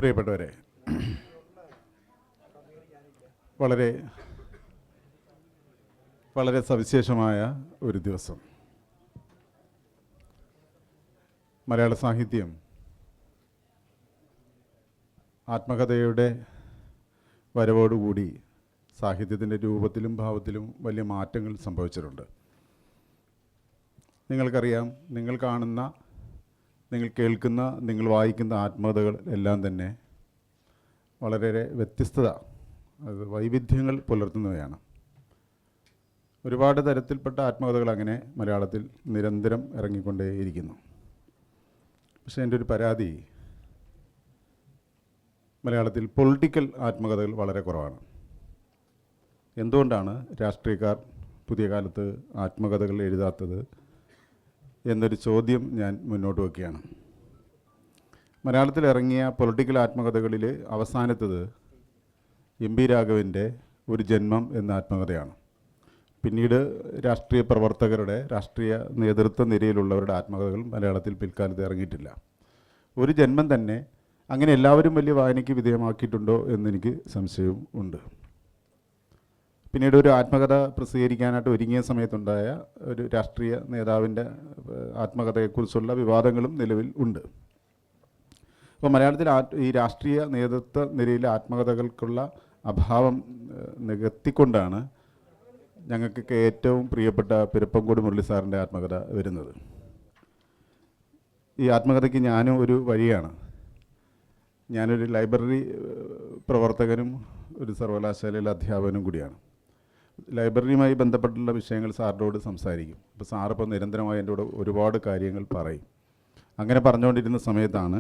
പ്രിയപ്പെട്ടവരെ, വളരെ വളരെ സവിശേഷമായ ഒരു ദിവസം. മലയാള സാഹിത്യം ആത്മകഥയുടെ വരവോടുകൂടി സാഹിത്യത്തിൻ്റെ രൂപത്തിലും ഭാവത്തിലും വലിയ മാറ്റങ്ങൾ സംഭവിച്ചിട്ടുണ്ട്. നിങ്ങൾക്കറിയാം, നിങ്ങൾ കാണുന്ന, നിങ്ങൾ കേൾക്കുന്ന, നിങ്ങൾ വായിക്കുന്ന ആത്മകഥകൾ എല്ലാം തന്നെ വളരെ വ്യത്യസ്തത, അത് വൈവിധ്യങ്ങൾ പുലർത്തുന്നവയാണ്. ഒരുപാട് തരത്തിൽപ്പെട്ട ആത്മകഥകൾ അങ്ങനെ മലയാളത്തിൽ നിരന്തരം ഇറങ്ങിക്കൊണ്ടേയിരിക്കുന്നു. പക്ഷേ എൻ്റെ ഒരു പരാതി, മലയാളത്തിൽ പൊളിറ്റിക്കൽ ആത്മകഥകൾ വളരെ കുറവാണ്. എന്തുകൊണ്ടാണ് രാഷ്ട്രീയക്കാർ പുതിയ കാലത്ത് ആത്മകഥകൾ എഴുതാത്തത് എന്നൊരു ചോദ്യം ഞാൻ മുന്നോട്ട് വയ്ക്കുകയാണ്. മലയാളത്തിൽ ഇറങ്ങിയ പൊളിറ്റിക്കൽ ആത്മകഥകളിൽ അവസാനത്തത് എം പി രാഘവൻ്റെ ഒരു ജന്മം എന്ന ആത്മകഥയാണ്. പിന്നീട് രാഷ്ട്രീയ പ്രവർത്തകരുടെ, രാഷ്ട്രീയ നേതൃത്വ നിരയിലുള്ളവരുടെ ആത്മകഥകൾ മലയാളത്തിൽ പിൽക്കാലത്ത് ഇറങ്ങിയിട്ടില്ല. ഒരു ജന്മം തന്നെ അങ്ങനെ എല്ലാവരും വലിയ വായനയ്ക്ക് വിധേയമാക്കിയിട്ടുണ്ടോ എന്നെനിക്ക് സംശയവും ഉണ്ട്. പിന്നീട് ഒരു ആത്മകഥ പ്രസിദ്ധീകരിക്കാനായിട്ട് ഒരുങ്ങിയ സമയത്തുണ്ടായ ഒരു രാഷ്ട്രീയ നേതാവിൻ്റെ ആത്മകഥയെക്കുറിച്ചുള്ള വിവാദങ്ങളും നിലവിൽ ഉണ്ട്. അപ്പോൾ മലയാളത്തിൽ ഈ രാഷ്ട്രീയ നേതൃത്വ നിരയിലെ ആത്മകഥകൾക്കുള്ള അഭാവം നികത്തിക്കൊണ്ടാണ് ഞങ്ങൾക്കൊക്കെ ഏറ്റവും പ്രിയപ്പെട്ട പെരുപ്പംകോട് മുരളി സാറിൻ്റെ ആത്മകഥ വരുന്നത്. ഈ ആത്മകഥയ്ക്ക് ഞാനും ഒരു വഴിയാണ്. ഞാനൊരു ലൈബ്രറി പ്രവർത്തകനും ഒരു സർവകലാശാലയിലെ അധ്യാപകനും കൂടിയാണ്. ലൈബ്രറിയുമായി ബന്ധപ്പെട്ടുള്ള വിഷയങ്ങൾ സാറിനോട് സംസാരിക്കും. അപ്പോൾ സാറിപ്പോൾ നിരന്തരമായി എൻ്റെ കൂടെ ഒരുപാട് കാര്യങ്ങൾ പറയും. അങ്ങനെ പറഞ്ഞുകൊണ്ടിരുന്ന സമയത്താണ്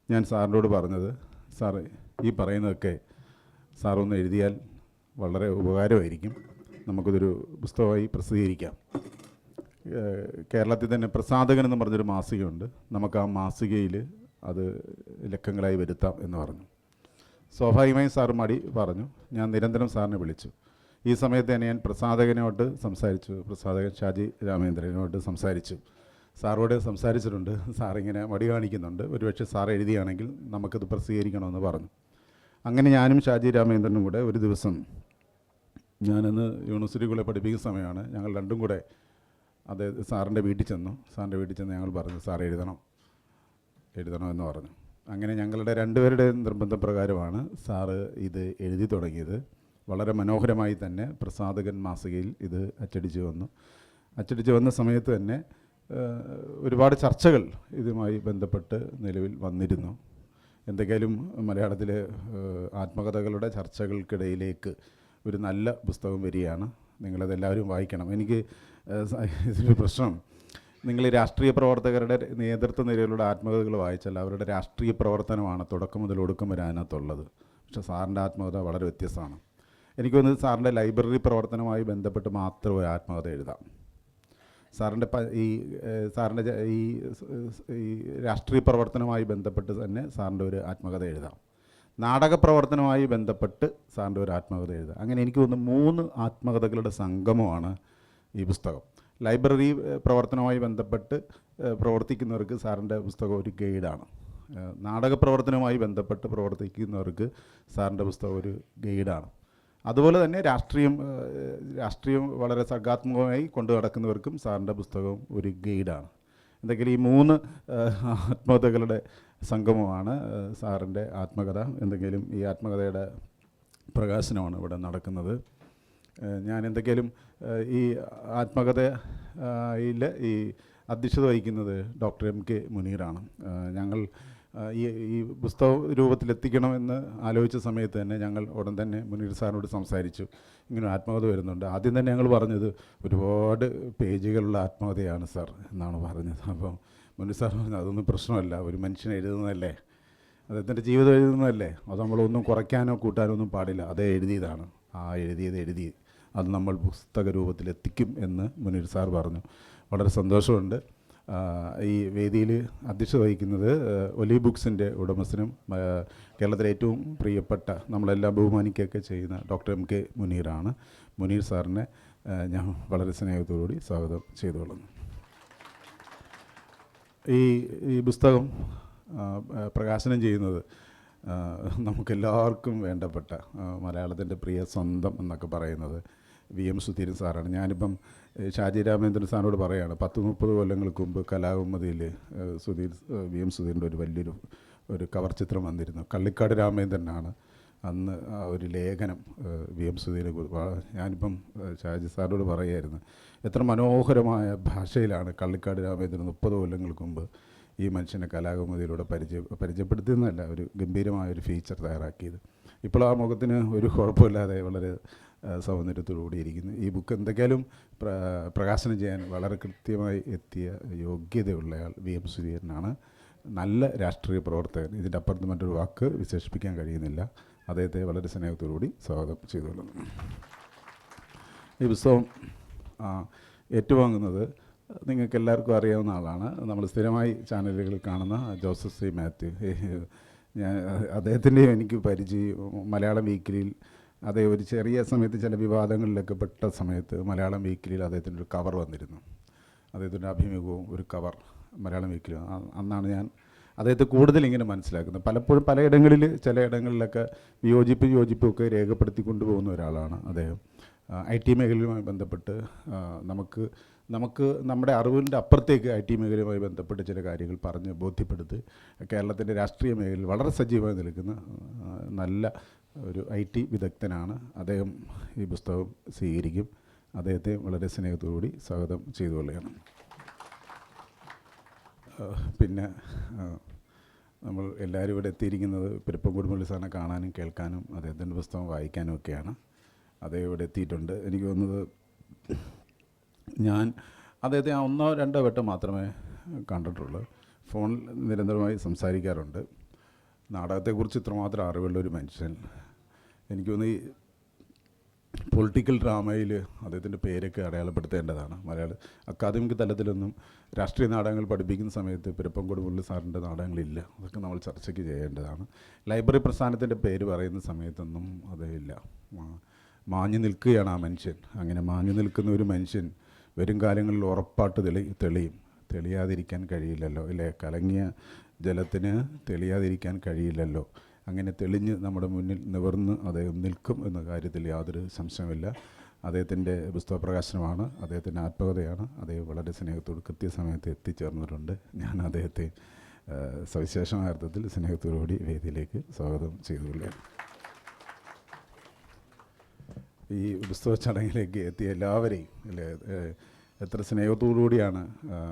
ഞാൻ സാറിനോട് പറഞ്ഞത്, സാറ് ഈ പറയുന്നതൊക്കെ സാറൊന്ന് എഴുതിയാൽ വളരെ ഉപകാരമായിരിക്കും, നമുക്കിതൊരു പുസ്തകമായി പ്രസിദ്ധീകരിക്കാം. കേരളത്തിൽ തന്നെ പ്രസാധകൻ എന്ന് പറഞ്ഞൊരു മാസികയുണ്ട്, നമുക്ക് ആ മാസികയിൽ അത് ലക്കങ്ങളായി വരുത്താം എന്ന് പറഞ്ഞു. സ്വാഭാവികമായും സാറ് മടി പറഞ്ഞു. ഞാൻ നിരന്തരം സാറിനെ വിളിച്ചു. ഈ സമയത്ത് തന്നെ ഞാൻ പ്രസാധകനോട്ട് സംസാരിച്ചു, പ്രസാധകൻ ഷാജി രാമേന്ദ്രനോട്ട് സംസാരിച്ചു. സാറോട് സംസാരിച്ചിട്ടുണ്ട്. സാറിങ്ങനെ മടി കാണിക്കുന്നുണ്ട്, ഒരുപക്ഷെ സാർ എഴുതിയാണെങ്കിൽ നമുക്കത് പ്രസിദ്ധീകരിക്കണമെന്ന് പറഞ്ഞു. അങ്ങനെ ഞാനും ഷാജി രാമേന്ദ്രനും കൂടെ ഒരു ദിവസം, ഞാനന്ന് യൂണിവേഴ്സിറ്റികളെ പഠിപ്പിക്കുന്ന സമയമാണ്, ഞങ്ങൾ രണ്ടും കൂടെ അത് സാറിൻ്റെ വീട്ടിൽ ചെന്നു. സാറിൻ്റെ വീട്ടിൽ ചെന്ന് ഞങ്ങൾ പറഞ്ഞു, സാർ എഴുതണമെന്ന് പറഞ്ഞു. അങ്ങനെ ഞങ്ങളുടെ രണ്ടുപേരുടെയും നിർബന്ധപ്രകാരമാണ് സാറ് ഇത് എഴുതി തുടങ്ങിയത്. വളരെ മനോഹരമായി തന്നെ പ്രസാധകൻ മാസികയിൽ ഇത് അച്ചടിച്ച് വന്ന സമയത്ത് തന്നെ ഒരുപാട് ചർച്ചകൾ ഇതുമായി ബന്ധപ്പെട്ട് നിലവിൽ വന്നിരുന്നു. എന്തൊക്കെയാലും മലയാളത്തിലെ ആത്മകഥകളുടെ ചർച്ചകൾക്കിടയിലേക്ക് ഒരു നല്ല പുസ്തകം വരികയാണ്. നിങ്ങളതെല്ലാവരും വായിക്കണം. എനിക്ക് ഇതിൻ്റെ പ്രശ്നം, നിങ്ങൾ രാഷ്ട്രീയ പ്രവർത്തകരുടെ നേതൃത്വ നിരയിലുള്ള ആത്മകഥകൾ വായിച്ചാൽ അവരുടെ രാഷ്ട്രീയ പ്രവർത്തനമാണ് തുടക്കം മുതൽ ഒടുക്കം വരെ അതിനകത്തുള്ളത്. പക്ഷേ സാറിൻ്റെ ആത്മകഥ വളരെ വ്യത്യസ്തമാണ്. എനിക്ക് തോന്നുന്നത് സാറിൻ്റെ ലൈബ്രറി പ്രവർത്തനവുമായി ബന്ധപ്പെട്ട് മാത്രം ഒരു ആത്മകഥ എഴുതാം. സാറിൻ്റെ ഈ രാഷ്ട്രീയ പ്രവർത്തനവുമായി ബന്ധപ്പെട്ട് തന്നെ സാറിൻ്റെ ഒരു ആത്മകഥ എഴുതാം. നാടക പ്രവർത്തനവുമായി ബന്ധപ്പെട്ട് സാറിൻ്റെ ഒരു ആത്മകഥ എഴുതാം. അങ്ങനെ എനിക്ക് തോന്നുന്നു 3 ആത്മകഥകളുടെ സംഗമമാണ് ഈ പുസ്തകം. ലൈബ്രറി പ്രവർത്തനവുമായി ബന്ധപ്പെട്ട് പ്രവർത്തിക്കുന്നവർക്ക് സാറിൻ്റെ പുസ്തകം ഒരു ഗൈഡാണ്. നാടക പ്രവർത്തനവുമായി ബന്ധപ്പെട്ട് പ്രവർത്തിക്കുന്നവർക്ക് സാറിൻ്റെ പുസ്തകം ഒരു ഗൈഡാണ്. അതുപോലെ തന്നെ രാഷ്ട്രീയം വളരെ സർഗാത്മകമായി കൊണ്ടു നടക്കുന്നവർക്കും സാറിൻ്റെ പുസ്തകം ഒരു ഗൈഡാണ്. എന്തെങ്കിലും ഈ 3 ആത്മകഥകളുടെ സംഗമമാണ് സാറിൻ്റെ ആത്മകഥ. എന്തെങ്കിലും ഈ ആത്മകഥയുടെ പ്രകാശനമാണ് ഇവിടെ നടക്കുന്നത്. ഞാൻ എന്തെങ്കിലും ഈ ആത്മകഥയിൽ ഈ അധ്യക്ഷത വഹിക്കുന്നത് ഡോക്ടർ MK മുനീറാണ്. ഞങ്ങൾ ഈ പുസ്തക രൂപത്തിലെത്തിക്കണമെന്ന് ആലോചിച്ച സമയത്ത് തന്നെ ഞങ്ങൾ ഉടൻ തന്നെ മുനീർ സാറിനോട് സംസാരിച്ചു. ഇങ്ങനെ ആത്മകഥ വരുന്നുണ്ട്. ആദ്യം തന്നെ ഞങ്ങൾ പറഞ്ഞത് ഒരുപാട് പേജുകളുള്ള ആത്മകഥയാണ് സാർ എന്നാണ് പറഞ്ഞത്. അപ്പം മുനീർ സാർ പറഞ്ഞു, അതൊന്നും പ്രശ്നമല്ല, ഒരു മനുഷ്യൻ എഴുതുന്നതല്ലേ, അദ്ദേഹത്തിൻ്റെ ജീവിതം എഴുതുന്നതല്ലേ, അത് നമ്മളൊന്നും കുറയ്ക്കാനോ കൂട്ടാനോ ഒന്നും പാടില്ല, അതേ എഴുതിയതാണ്, ആ എഴുതി അത് നമ്മൾ പുസ്തക രൂപത്തിലെത്തിക്കും എന്ന് മുനീർ സാർ പറഞ്ഞു. വളരെ സന്തോഷമുണ്ട്. ഈ വേദിയിൽ അധ്യക്ഷത വഹിക്കുന്നത് ഒലി ബുക്സിൻ്റെ ഉടമസ്ഥനും കേരളത്തിലെ ഏറ്റവും പ്രിയപ്പെട്ട, നമ്മളെല്ലാം ബഹുമാനിക്കുകയൊക്കെ ചെയ്യുന്ന ഡോക്ടർ MK മുനീറാണ്. മുനീർ സാറിനെ ഞാൻ വളരെ സ്നേഹത്തോടുകൂടി സ്വാഗതം ചെയ്തുകൊള്ളുന്നു. ഈ പുസ്തകം പ്രകാശനം ചെയ്യുന്നത് നമുക്കെല്ലാവർക്കും വേണ്ടപ്പെട്ട മലയാളത്തിൻ്റെ പ്രിയ സ്വന്തം എന്നൊക്കെ പറയുന്നത് VM സുധീരൻ സാറാണ്. ഞാനിപ്പം ഷാജി രാമേന്ദ്രൻ സാറിനോട് പറയുകയാണ്, 10-30 കൊല്ലങ്ങൾക്ക് മുമ്പ് കലാകൗമുദിയിൽ VM സുധീരൻ്റെ ഒരു വലിയൊരു കവർ ചിത്രം വന്നിരുന്നു. കള്ളിക്കാട് രാമേന്ദ്രനാണ് അന്ന് ആ ഒരു ലേഖനം VM സുധീരനെ ഞാനിപ്പം ഷാജി സാറിനോട് പറയുമായിരുന്നു, എത്ര മനോഹരമായ ഭാഷയിലാണ് കള്ളിക്കാട് രാമേന്ദ്രൻ 30 കൊല്ലങ്ങൾക്ക് മുമ്പ് ഈ മനുഷ്യനെ കലാകൗമുദിയിലൂടെ പരിചയപ്പെടുത്തുന്നതല്ല, ഒരു ഗംഭീരമായൊരു ഫീച്ചർ തയ്യാറാക്കിയത്. ഇപ്പോൾ ആ മുഖത്തിന് ഒരു കുഴപ്പമില്ലാതെ വളരെ സൗന്ദര്യത്തോടുകൂടി ഇരിക്കുന്നു. ഈ ബുക്ക് എന്തൊക്കെയാലും പ്രകാശനം ചെയ്യാൻ വളരെ കൃത്യമായി എത്തിയ യോഗ്യതയുള്ളയാൾ VM സുധീരനാണ്. നല്ല രാഷ്ട്രീയ പ്രവർത്തകൻ. ഇതിൻ്റെ അപ്പുറത്ത് മറ്റൊരു വാക്ക് വിശേഷിപ്പിക്കാൻ കഴിയുന്നില്ല. അദ്ദേഹത്തെ വളരെ സ്നേഹത്തോടുകൂടി സ്വാഗതം ചെയ്തുകൊള്ളുന്നു. ഈ പുസ്തകം ഏറ്റുവാങ്ങുന്നത് നിങ്ങൾക്ക് എല്ലാവർക്കും അറിയാവുന്ന ആളാണ്. നമ്മൾ സ്ഥിരമായി ചാനലുകളിൽ കാണുന്ന ജോസഫ് സി മാത്യു. ഞാൻ അദ്ദേഹത്തിൻ്റെയും എനിക്ക് പരിചയം മലയാളം വീക്കിലിയിൽ അതേ ഒരു ചെറിയ സമയത്ത് ചില വിവാദങ്ങളിലൊക്കെ പെട്ട സമയത്ത് മലയാളം വീക്കിലിയിൽ അദ്ദേഹത്തിൻ്റെ ഒരു കവർ വന്നിരുന്നു. അദ്ദേഹത്തിൻ്റെ അഭിമുഖവും ഒരു കവർ മലയാളം വീക്കിലും. അന്നാണ് ഞാൻ അദ്ദേഹത്തെ കൂടുതൽ ഇങ്ങനെ മനസ്സിലാക്കുന്നത്. പലപ്പോഴും പലയിടങ്ങളിൽ ചില ഇടങ്ങളിലൊക്കെ യോജിപ്പും ഒക്കെ രേഖപ്പെടുത്തി കൊണ്ടുപോകുന്ന ഒരാളാണ് അദ്ദേഹം. IT മേഖലയുമായി ബന്ധപ്പെട്ട് നമുക്ക് നമ്മുടെ അറിവിൻ്റെ അപ്പുറത്തേക്ക് IT മേഖലയുമായി ബന്ധപ്പെട്ട് ചില കാര്യങ്ങൾ പറഞ്ഞ് ബോധ്യപ്പെടുത്തി കേരളത്തിൻ്റെ രാഷ്ട്രീയ മേഖലയിൽ വളരെ സജീവമായി നിൽക്കുന്ന നല്ല ഒരു IT വിദഗ്ധനാണ് അദ്ദേഹം. ഈ പുസ്തകം സ്വീകരിക്കും. അദ്ദേഹത്തെ വളരെ സ്നേഹത്തോടുകൂടി സ്വാഗതം ചെയ്തുകൊള്ളുകയാണ്. പിന്നെ നമ്മൾ എല്ലാവരും ഇവിടെ എത്തിയിരിക്കുന്നത് പെരുപ്പംകുടി മുരളി സാറിനെ കാണാനും കേൾക്കാനും അദ്ദേഹത്തിൻ്റെ പുസ്തകം വായിക്കാനും ഒക്കെയാണ്. അദ്ദേഹം ഇവിടെ എത്തിയിട്ടുണ്ട്. എനിക്ക് തോന്നുന്നത് ഞാൻ അദ്ദേഹത്തെ 1-2 വട്ടം മാത്രമേ കണ്ടിട്ടുള്ളൂ. ഫോണിൽ നിരന്തരമായി സംസാരിക്കാറുണ്ട്. നാടകത്തെക്കുറിച്ച് ഇത്രമാത്രം അറിവുള്ളൊരു മനുഷ്യൻ. എനിക്ക് തോന്നുന്നു ഈ പൊളിറ്റിക്കൽ ഡ്രാമയിൽ അദ്ദേഹത്തിൻ്റെ പേരൊക്കെ അടയാളപ്പെടുത്തേണ്ടതാണ്. മലയാള അക്കാദമിക് തലത്തിലൊന്നും രാഷ്ട്രീയ നാടകങ്ങൾ പഠിപ്പിക്കുന്ന സമയത്ത് പെരുപ്പംകുടി മുരളി സാറിൻ്റെ നാടകങ്ങളില്ല. അതൊക്കെ നമ്മൾ ചർച്ചയ്ക്ക് ചെയ്യേണ്ടതാണ്. ലൈബ്രറി പ്രസ്ഥാനത്തിൻ്റെ പേര് പറയുന്ന സമയത്തൊന്നും അതില്ല. മാഞ്ഞു നിൽക്കുകയാണ് ആ മനുഷ്യൻ. അങ്ങനെ മാഞ്ഞു നിൽക്കുന്ന ഒരു മനുഷ്യൻ വരും കാലങ്ങളിൽ ഉറപ്പായിട്ട് തെളിയും. തെളിയാതിരിക്കാൻ കഴിയില്ലല്ലോ, അല്ലേ? കലങ്ങിയ ജലത്തിന് തെളിയാതിരിക്കാൻ കഴിയില്ലല്ലോ. അങ്ങനെ തെളിഞ്ഞ് നമ്മുടെ മുന്നിൽ നിവർന്ന് അദ്ദേഹം നിൽക്കും എന്ന കാര്യത്തിൽ യാതൊരു സംശയമില്ല. അദ്ദേഹത്തിൻ്റെ പുസ്തക പ്രകാശനമാണ്, അദ്ദേഹത്തിൻ്റെ ആത്മകഥയാണ്. അദ്ദേഹം വളരെ സ്നേഹത്തോട് കൃത്യസമയത്ത് എത്തിച്ചേർന്നിട്ടുണ്ട്. ഞാൻ അദ്ദേഹത്തെ സവിശേഷമായ അർത്ഥത്തിൽ സ്നേഹത്തോടുകൂടി വേദിയിലേക്ക് സ്വാഗതം ചെയ്തുകൊള്ളുകയാണ്. ഈ പുസ്തക ചടങ്ങിലേക്ക് എത്തിയ എല്ലാവരെയും, അല്ലേ, എത്ര സ്നേഹത്തോടുകൂടിയാണ്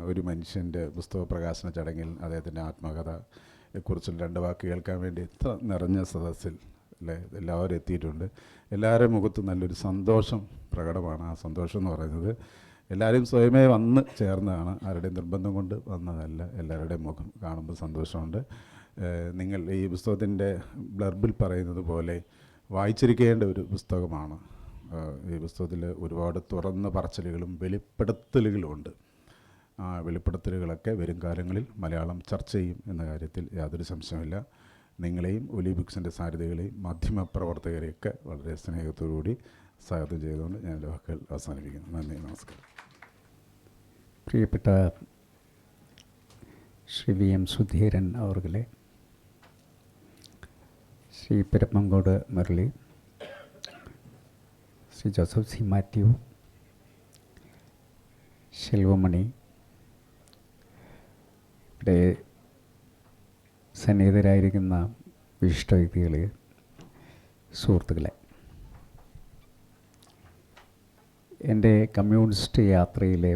ഒരു മനുഷ്യൻ്റെ പുസ്തക പ്രകാശന ചടങ്ങിൽ അദ്ദേഹത്തിൻ്റെ ആത്മകഥയെക്കുറിച്ചുള്ള 2 വാക്ക് കേൾക്കാൻ വേണ്ടി ഇത്ര നിറഞ്ഞ സദസ്സിൽ, അല്ലേ, എല്ലാവരും എത്തിയിട്ടുണ്ട്. എല്ലാവരുടെയും മുഖത്ത് നല്ലൊരു സന്തോഷം പ്രകടമാണ്. ആ സന്തോഷം എന്ന് പറയുന്നത് എല്ലാവരും സ്വയമേ വന്ന് ചേർന്നതാണ്, ആരുടെയും നിർബന്ധം കൊണ്ട് വന്നതല്ല. എല്ലാവരുടെയും മുഖം കാണുമ്പോൾ സന്തോഷമുണ്ട്. നിങ്ങൾ ഈ പുസ്തകത്തിൻ്റെ ബ്ലർബിൽ പറയുന്നത് പോലെ വായിച്ചിരിക്കേണ്ട ഒരു പുസ്തകമാണ്. ഈ പുസ്തകത്തിൽ ഒരുപാട് തുറന്ന പറച്ചിലുകളും വെളിപ്പെടുത്തലുകളുമുണ്ട്. ആ വെളിപ്പെടുത്തലുകളൊക്കെ വരും കാലങ്ങളിൽ മലയാളം ചർച്ച ചെയ്യും എന്ന കാര്യത്തിൽ യാതൊരു സംശയമില്ല. നിങ്ങളെയും ഒലിവ് ബുക്സിൻ്റെ സാരഥികളെയും മാധ്യമപ്രവർത്തകരെയൊക്കെ വളരെ സ്നേഹത്തോടുകൂടി സ്വാഗതം ചെയ്തുകൊണ്ട് ഞാൻ എൻ്റെ വാക്കുകൾ അവസാനിപ്പിക്കുന്നു. നന്ദി, നമസ്കാരം. പ്രിയപ്പെട്ട ശ്രീ VM സുധീരൻ അവർകളെ, Shri Peruppamkode Murali, Shri Joseph C Mathew, Selvamani, ഇവിടെ സന്നിഹിതരായിരിക്കുന്ന വിശിഷ്ട വ്യക്തികളെ, സുഹൃത്തുക്കളെ, എൻ്റെ കമ്മ്യൂണിസ്റ്റ് യാത്രയിലെ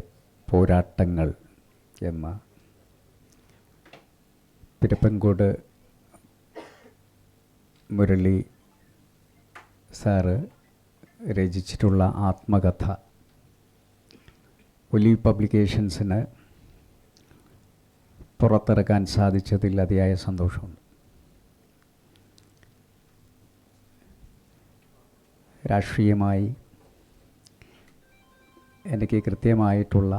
പോരാട്ടങ്ങൾ എന്ന പെരുപ്പംകോട് മുരളി സാറ് രചിച്ചിട്ടുള്ള ആത്മകഥ ഒലിവ് പബ്ലിക്കേഷൻസിന് പുറത്തിറക്കാൻ സാധിച്ചതിൽ അതിയായ സന്തോഷമുണ്ട്. രാഷ്ട്രീയമായി എനിക്ക് കൃത്യമായിട്ടുള്ള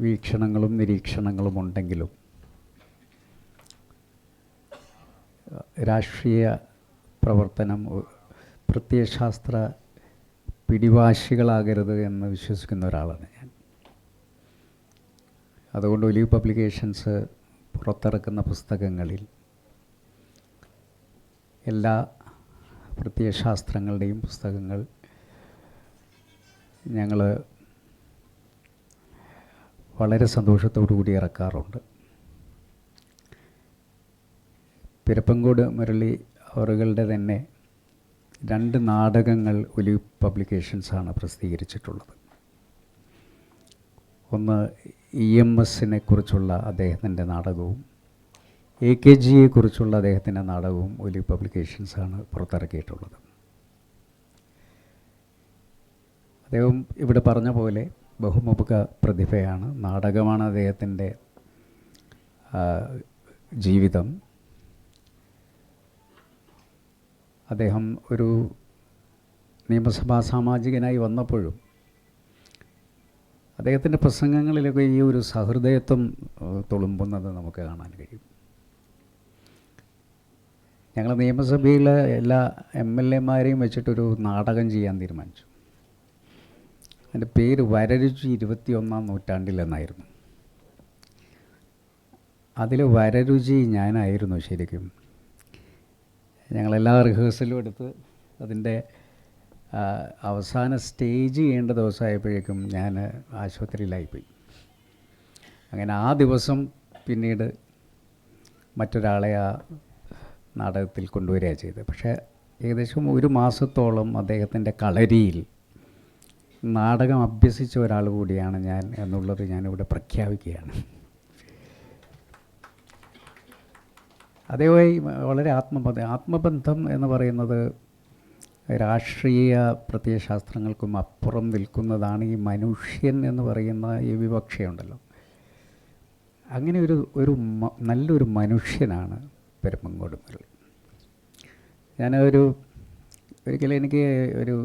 വീക്ഷണങ്ങളും നിരീക്ഷണങ്ങളും ഉണ്ടെങ്കിലും രാഷ്ട്രീയ പ്രവർത്തനം പ്രത്യയശാസ്ത്ര പിടിവാശികളാകരുത് എന്ന് വിശ്വസിക്കുന്ന ഒരാളാണ് ഞാൻ. അതുകൊണ്ട് ഒലിവ് പബ്ലിക്കേഷൻസ് പുറത്തിറക്കുന്ന പുസ്തകങ്ങളിൽ എല്ലാ പ്രത്യയശാസ്ത്രങ്ങളുടെയും പുസ്തകങ്ങൾ ഞങ്ങൾ വളരെ സന്തോഷത്തോടു കൂടി ഇറക്കാറുണ്ട്. പിരപ്പങ്കോട് മുരളി അവറുകളുടെ തന്നെ 2 നാടകങ്ങൾ ഒലിവ് പബ്ലിക്കേഷൻസാണ് പ്രസിദ്ധീകരിച്ചിട്ടുള്ളത്. ഒന്ന് EMSനെ കുറിച്ചുള്ള അദ്ദേഹത്തിൻ്റെ നാടകവും AKGയെ കുറിച്ചുള്ള അദ്ദേഹത്തിൻ്റെ നാടകവും ഒലിവ് പബ്ലിക്കേഷൻസാണ് പുറത്തിറക്കിയിട്ടുള്ളത്. അദ്ദേഹം ഇവിടെ പറഞ്ഞ പോലെ ബഹുമുഖ പ്രതിഭയാണ്. നാടകമാണ് അദ്ദേഹത്തിൻ്റെ ജീവിതം. അദ്ദേഹം ഒരു നിയമസഭാ സാമാജികനായി വന്നപ്പോഴും അദ്ദേഹത്തിൻ്റെ പ്രസംഗങ്ങളിലൊക്കെ ഈ ഒരു സഹൃദയത്വം തുളുമ്പുന്നത് നമുക്ക് കാണാൻ കഴിയും. ഞങ്ങൾ നിയമസഭയിലെ എല്ലാ MLAമാരെയും വെച്ചിട്ടൊരു നാടകം ചെയ്യാൻ തീരുമാനിച്ചു. അതിൻ്റെ പേര് വരരുചി 21-ാം നൂറ്റാണ്ടിൽ എന്നായിരുന്നു. അതിൽ വരരുചി ഞാനായിരുന്നു ശരിക്കും. ഞങ്ങളെല്ലാ റിഹേഴ്സലും എടുത്ത് അതിൻ്റെ അവസാന സ്റ്റേജ് ചെയ്യേണ്ട ദിവസമായപ്പോഴേക്കും ഞാൻ ആശുപത്രിയിലായിപ്പോയി. അങ്ങനെ ആ ദിവസം പിന്നീട് മറ്റൊരാളെ ആ നാടകത്തിൽ കൊണ്ടുവരികയാണ് ചെയ്തത്. പക്ഷേ ഏകദേശം 1 മാസത്തോളം അദ്ദേഹത്തിൻ്റെ കളരിയിൽ നാടകം അഭ്യസിച്ച ഒരാൾ കൂടിയാണ് ഞാൻ എന്നുള്ളത് ഞാനിവിടെ പ്രഖ്യാപിക്കുകയാണ്. അതേപോലെ വളരെ ആത്മബന്ധം എന്ന് പറയുന്നത് രാഷ്ട്രീയ പ്രത്യയശാസ്ത്രങ്ങൾക്കും അപ്പുറം നിൽക്കുന്നതാണ്. ഈ മനുഷ്യൻ എന്ന് പറയുന്ന ഈ വിവക്ഷയുണ്ടല്ലോ, അങ്ങനെ ഒരു നല്ലൊരു മനുഷ്യനാണ് പിരപ്പങ്കോട് മുരളി. ഒരിക്കലും എനിക്ക് ഒരു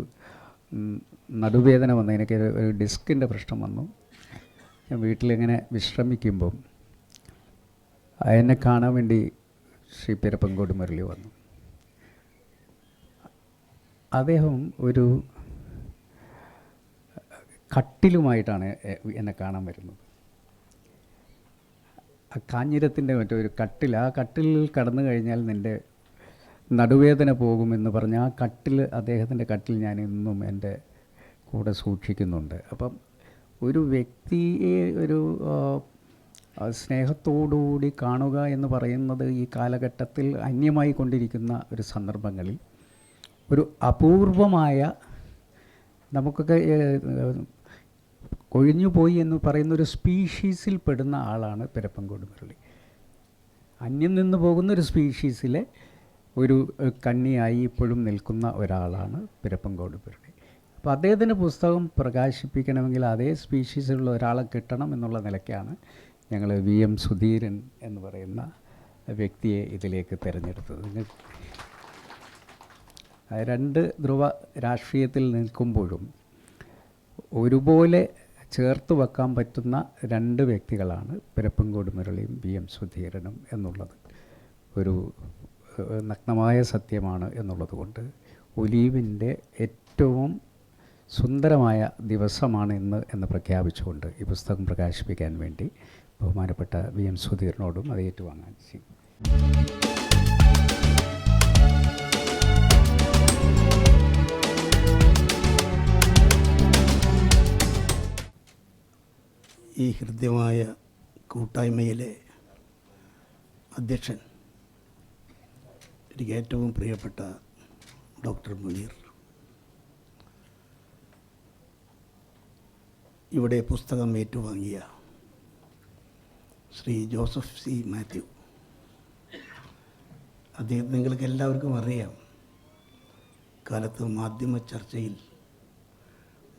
നടുവേദന വന്നു. എനിക്ക് ഒരു ഡിസ്കിൻ്റെ പ്രശ്നം വന്നു. ഞാൻ വീട്ടിലിങ്ങനെ വിശ്രമിക്കുമ്പം എന്നെ കാണാൻ വേണ്ടി ശ്രീ പിരപ്പങ്കോട് മുരളി വന്നു. അദ്ദേഹം ഒരു കട്ടിലുമായിട്ടാണ് എന്നെ കാണാൻ വരുന്നത്. ആ കാഞ്ഞിരത്തിൻ്റെ മറ്റൊരു കട്ടിൽ, ആ കട്ടിലിൽ കടന്നു കഴിഞ്ഞാൽ നിൻ്റെ നടുവേദന പോകുമെന്ന് പറഞ്ഞ് ആ അദ്ദേഹത്തിൻ്റെ കട്ടിൽ ഞാൻ ഇന്നും എൻ്റെ കൂടെ സൂക്ഷിക്കുന്നുണ്ട്. അപ്പം ഒരു വ്യക്തിയെ ഒരു സ്നേഹത്തോടുകൂടി കാണുക എന്ന് പറയുന്നത് ഈ കാലഘട്ടത്തിൽ അന്യമായി കൊണ്ടിരിക്കുന്ന ഒരു സന്ദർഭങ്ങളിൽ ഒരു അപൂർവമായ, നമുക്കൊക്കെ കൊഴിഞ്ഞുപോയി എന്ന് പറയുന്നൊരു സ്പീഷീസിൽ പെടുന്ന ആളാണ് പിരപ്പങ്കോട് മുരളി. അന്യം നിന്ന് പോകുന്നൊരു സ്പീഷീസിലെ ഒരു കണ്ണിയായി ഇപ്പോഴും നിൽക്കുന്ന ഒരാളാണ് പിരപ്പങ്കോട് മുരളി. അപ്പോൾ അദ്ദേഹത്തിൻ്റെ പുസ്തകം പ്രകാശിപ്പിക്കണമെങ്കിൽ അതേ സ്പീഷീസിലുള്ള ഒരാളെ കിട്ടണം എന്നുള്ള നിലയ്ക്കാണ് ഞങ്ങൾ VM സുധീരൻ എന്ന് പറയുന്ന വ്യക്തിയെ ഇതിലേക്ക് തിരഞ്ഞെടുത്തത്. 2 ധ്രുവ രാഷ്ട്രീയത്തിൽ നിൽക്കുമ്പോഴും ഒരുപോലെ ചേർത്ത് വെക്കാൻ പറ്റുന്ന 2 വ്യക്തികളാണ് പിരപ്പങ്കോട് മുരളിയും VM സുധീരനും എന്നുള്ളത് ഒരു നഗ്നമായ സത്യമാണ് എന്നുള്ളത് കൊണ്ട് ഒലീവിൻ്റെ ഏറ്റവും സുന്ദരമായ ദിവസമാണ് ഇന്ന് എന്ന് പ്രഖ്യാപിച്ചുകൊണ്ട് ഈ പുസ്തകം പ്രകാശിപ്പിക്കാൻ വേണ്ടി ബഹുമാനപ്പെട്ട VM സുധീരനോടും അത് ഏറ്റുവാങ്ങാൻ ചെയ്യും. ഈ ഹൃദ്യമായ കൂട്ടായ്മയിലെ അധ്യക്ഷൻ, എനിക്ക് ഏറ്റവും പ്രിയപ്പെട്ട ഡോക്ടർ മുനീർ, ഇവിടെ പുസ്തകം ഏറ്റുവാങ്ങിയ ശ്രീ ജോസഫ് C. മാത്യു, അദ്ദേഹം നിങ്ങൾക്ക് എല്ലാവർക്കും അറിയാം, കാലത്ത് മാധ്യമ ചർച്ചയിൽ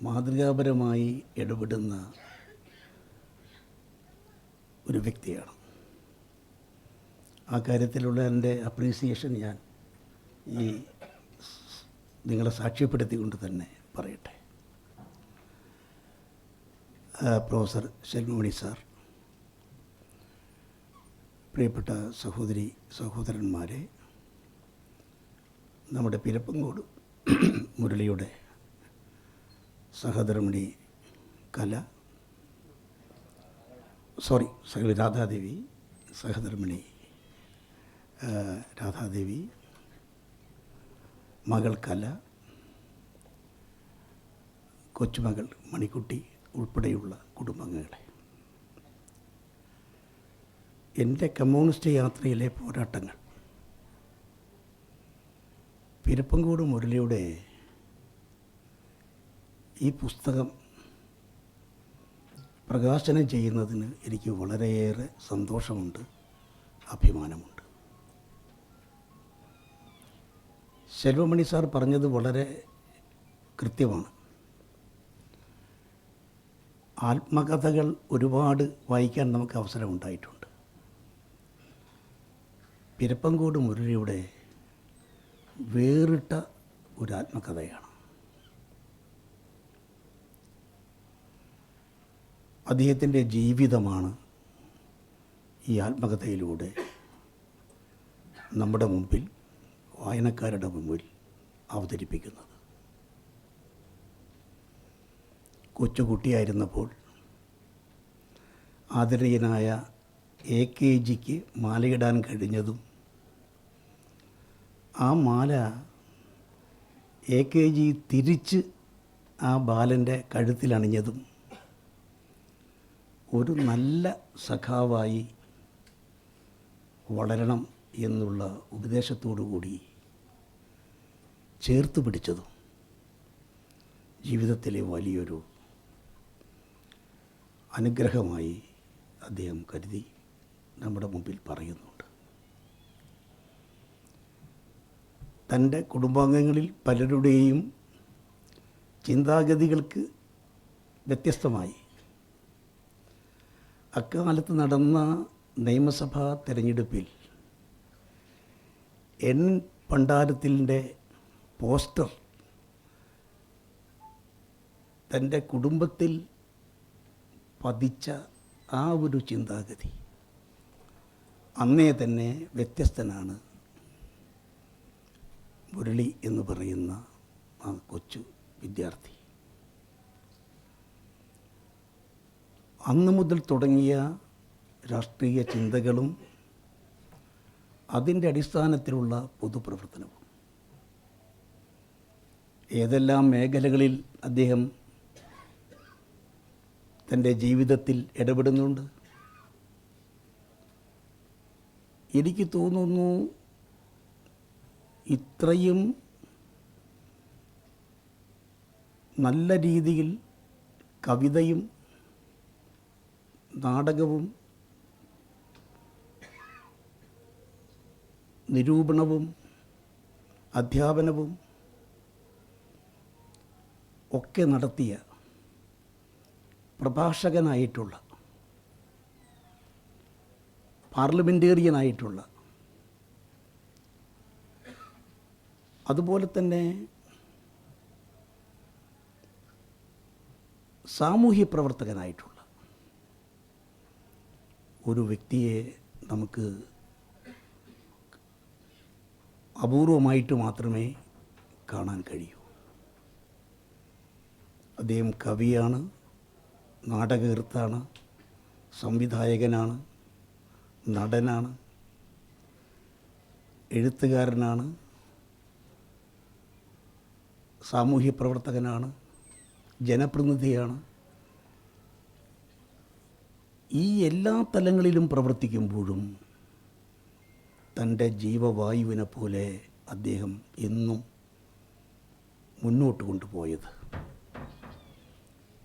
മാതൃകാപരമായി ഇടപെടുന്ന ഒരു വ്യക്തിയാണ്. ആ കാര്യത്തിലുള്ള എൻ്റെ അപ്രീസിയേഷൻ ഞാൻ ഈ നിങ്ങളെ സാക്ഷ്യപ്പെടുത്തിക്കൊണ്ട് തന്നെ പറയട്ടെ. പ്രൊഫസർ ശെൽവമണി സാർ, പ്രിയപ്പെട്ട സഹോദരന്മാരെ, നമ്മുടെ പിരപ്പങ്കോട് മുരളിയുടെ സഹധർമ്മിണി രാധാദേവി, സഹധർമ്മിണി രാധാദേവി, മകൾ കല, കൊച്ചുമകൾ മണിക്കുട്ടി ഉൾപ്പെടെയുള്ള കുടുംബാംഗങ്ങളെ, എൻ്റെ കമ്മ്യൂണിസ്റ്റ് യാത്രയിലെ പോരാട്ടങ്ങൾ പിരപ്പങ്കോട് മുരളിയുടെ ഈ പുസ്തകം പ്രകാശനം ചെയ്യുന്നതിന് എനിക്ക് വളരെയേറെ സന്തോഷമുണ്ട്, അഭിമാനമുണ്ട്. സെൽവമണി സാർ പറഞ്ഞത് വളരെ കൃത്യമാണ്. ആത്മകഥകൾ ഒരുപാട് വായിക്കാൻ നമുക്ക് അവസരമുണ്ടായിട്ടുണ്ട്. പിരപ്പങ്കോട് മുരളിയുടെ വേറിട്ട ഒരു ആത്മകഥയാണ്. അദ്ദേഹത്തിൻ്റെ ജീവിതമാണ് ഈ ആത്മകഥയിലൂടെ നമ്മുടെ മുമ്പിൽ, വായനക്കാരുടെ മുമ്പിൽ അവതരിപ്പിക്കുന്നത്. കൊച്ചുകുട്ടിയായിരുന്നപ്പോൾ ആദരണീയനായ AKGക്ക് മാലയിടാൻ കഴിഞ്ഞതും ആ മാല AKG തിരിച്ച് ആ ബാലൻ്റെ കഴുത്തിലണിഞ്ഞതും ഒരു നല്ല സഖാവായി വളരണം എന്നുള്ള ഉപദേശത്തോടു കൂടി ചേർത്ത് പിടിച്ചതും ജീവിതത്തിലെ വലിയൊരു അനുഗ്രഹമായി അദ്ദേഹം കരുതി നമ്മുടെ മുമ്പിൽ പറയുന്നുണ്ട്. തൻ്റെ കുടുംബാംഗങ്ങളിൽ പലരുടെയും ചിന്താഗതികൾക്ക് വ്യത്യസ്തമായി അക്കാലത്ത് നടന്ന നിയമസഭാ തെരഞ്ഞെടുപ്പിൽ N പണ്ടാരത്തിൻ്റെ പോസ്റ്റർ തൻ്റെ കുടുംബത്തിൽ പതിച്ച ആ ഒരു ചിന്താഗതി അന്നേ തന്നെ വ്യത്യസ്തനാണ് മുരളി എന്ന് പറയുന്ന ആ കൊച്ചു വിദ്യാർത്ഥി. അന്ന് മുതൽ തുടങ്ങിയ രാഷ്ട്രീയ ചിന്തകളും അതിൻ്റെ അടിസ്ഥാനത്തിലുള്ള പൊതുപ്രവർത്തനവും, ഏതെല്ലാം മേഖലകളിൽ അദ്ദേഹം തൻ്റെ ജീവിതത്തിൽ ഇടപെടുന്നുണ്ട്. എനിക്ക് തോന്നുന്നു ഇത്രയും നല്ല രീതിയിൽ കവിതയും നാടകവും നിരൂപണവും അധ്യാപനവും ഒക്കെ നടത്തിയ പ്രഭാഷകനായിട്ടുള്ള, പാർലമെൻറ്റേറിയനായിട്ടുള്ള, അതുപോലെ തന്നെ സാമൂഹ്യ പ്രവർത്തകനായിട്ടുള്ള ഒരു വ്യക്തിയെ നമുക്ക് അപൂർവമായിട്ട് മാത്രമേ കാണാൻ കഴിയൂ. അദ്ദേഹം കവിയാണ്, നാടകകൃത്താണ്, സംവിധായകനാണ്, നടനാണ്, എഴുത്തുകാരനാണ്, സാമൂഹ്യ പ്രവർത്തകനാണ്, ജനപ്രതിനിധിയാണ്. ഈ എല്ലാ തലങ്ങളിലും പ്രവർത്തിക്കുമ്പോഴും തൻ്റെ ജീവവായുവിനെ പോലെ അദ്ദേഹം എന്നും മുന്നോട്ട് കൊണ്ടുപോയത്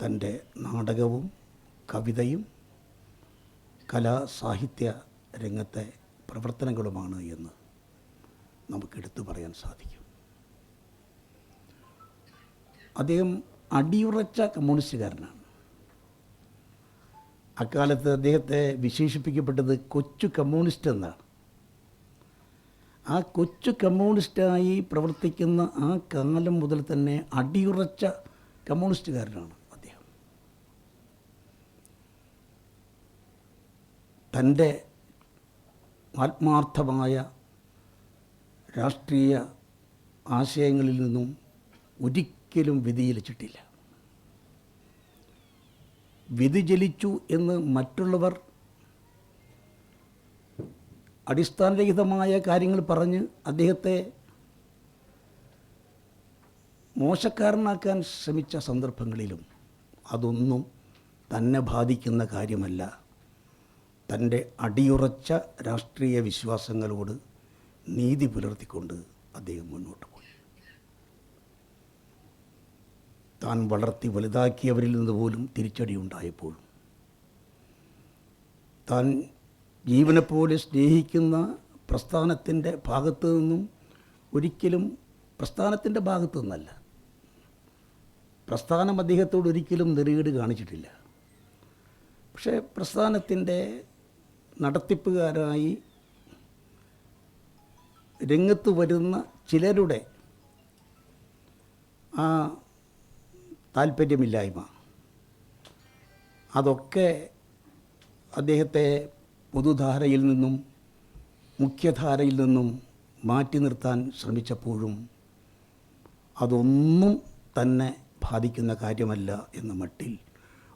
തൻ്റെ നാടകവും കവിതയും കലാസാഹിത്യ രംഗത്തെ പ്രവർത്തനങ്ങളുമാണ് എന്ന് നമുക്കെടുത്തു പറയാൻ സാധിക്കും. അദ്ദേഹം അടിയുറച്ച കമ്മ്യൂണിസ്റ്റുകാരനാണ്. അക്കാലത്ത് അദ്ദേഹത്തെ വിശേഷിപ്പിക്കപ്പെട്ടത് കൊച്ചു കമ്മ്യൂണിസ്റ്റ് എന്നാണ്. ആ കൊച്ചു കമ്മ്യൂണിസ്റ്റായി പ്രവർത്തിക്കുന്ന ആ കാലം മുതൽ തന്നെ അടിയുറച്ച കമ്മ്യൂണിസ്റ്റുകാരനാണ് അദ്ദേഹം. തൻ്റെ ആത്മാർത്ഥമായ രാഷ്ട്രീയ ആശയങ്ങളിൽ നിന്നും ഒരിക്കലും വ്യതിചലിച്ചിട്ടില്ല. വ്യതിചലിച്ചു എന്ന് മറ്റുള്ളവർ അടിസ്ഥാനരഹിതമായ കാര്യങ്ങൾ പറഞ്ഞ് അദ്ദേഹത്തെ മോശക്കാരനാക്കാൻ ശ്രമിച്ച സന്ദർഭങ്ങളിലും അതൊന്നും തന്നെ ബാധിക്കുന്ന കാര്യമല്ല. തൻ്റെ അടിയുറച്ച രാഷ്ട്രീയ വിശ്വാസങ്ങളോട് നീതി പുലർത്തിക്കൊണ്ട് അദ്ദേഹം മുന്നോട്ട് പോയി. താൻ വളർത്തി വലുതാക്കിയവരിൽ നിന്ന് പോലും തിരിച്ചടിയുണ്ടായപ്പോഴും താൻ ജീവനെപ്പോലെ സ്നേഹിക്കുന്ന പ്രസ്ഥാനത്തിൻ്റെ ഭാഗത്തു നിന്നും ഒരിക്കലും, പ്രസ്ഥാനത്തിൻ്റെ ഭാഗത്തു നിന്നല്ല, പ്രസ്ഥാനം അദ്ദേഹത്തോട് ഒരിക്കലും നെറുകേട് കാണിച്ചിട്ടില്ല. പക്ഷേ പ്രസ്ഥാനത്തിൻ്റെ നടത്തിപ്പുകാരായി രംഗത്ത് വരുന്ന ചിലരുടെ ആ താല്പര്യമില്ലായ്മ, അതൊക്കെ അദ്ദേഹത്തെ പൊതുധാരയിൽ നിന്നും മുഖ്യധാരയിൽ നിന്നും മാറ്റി നിർത്താൻ ശ്രമിച്ചപ്പോഴും അതൊന്നും തന്നെ ബാധിക്കുന്ന കാര്യമല്ല എന്ന മട്ടിൽ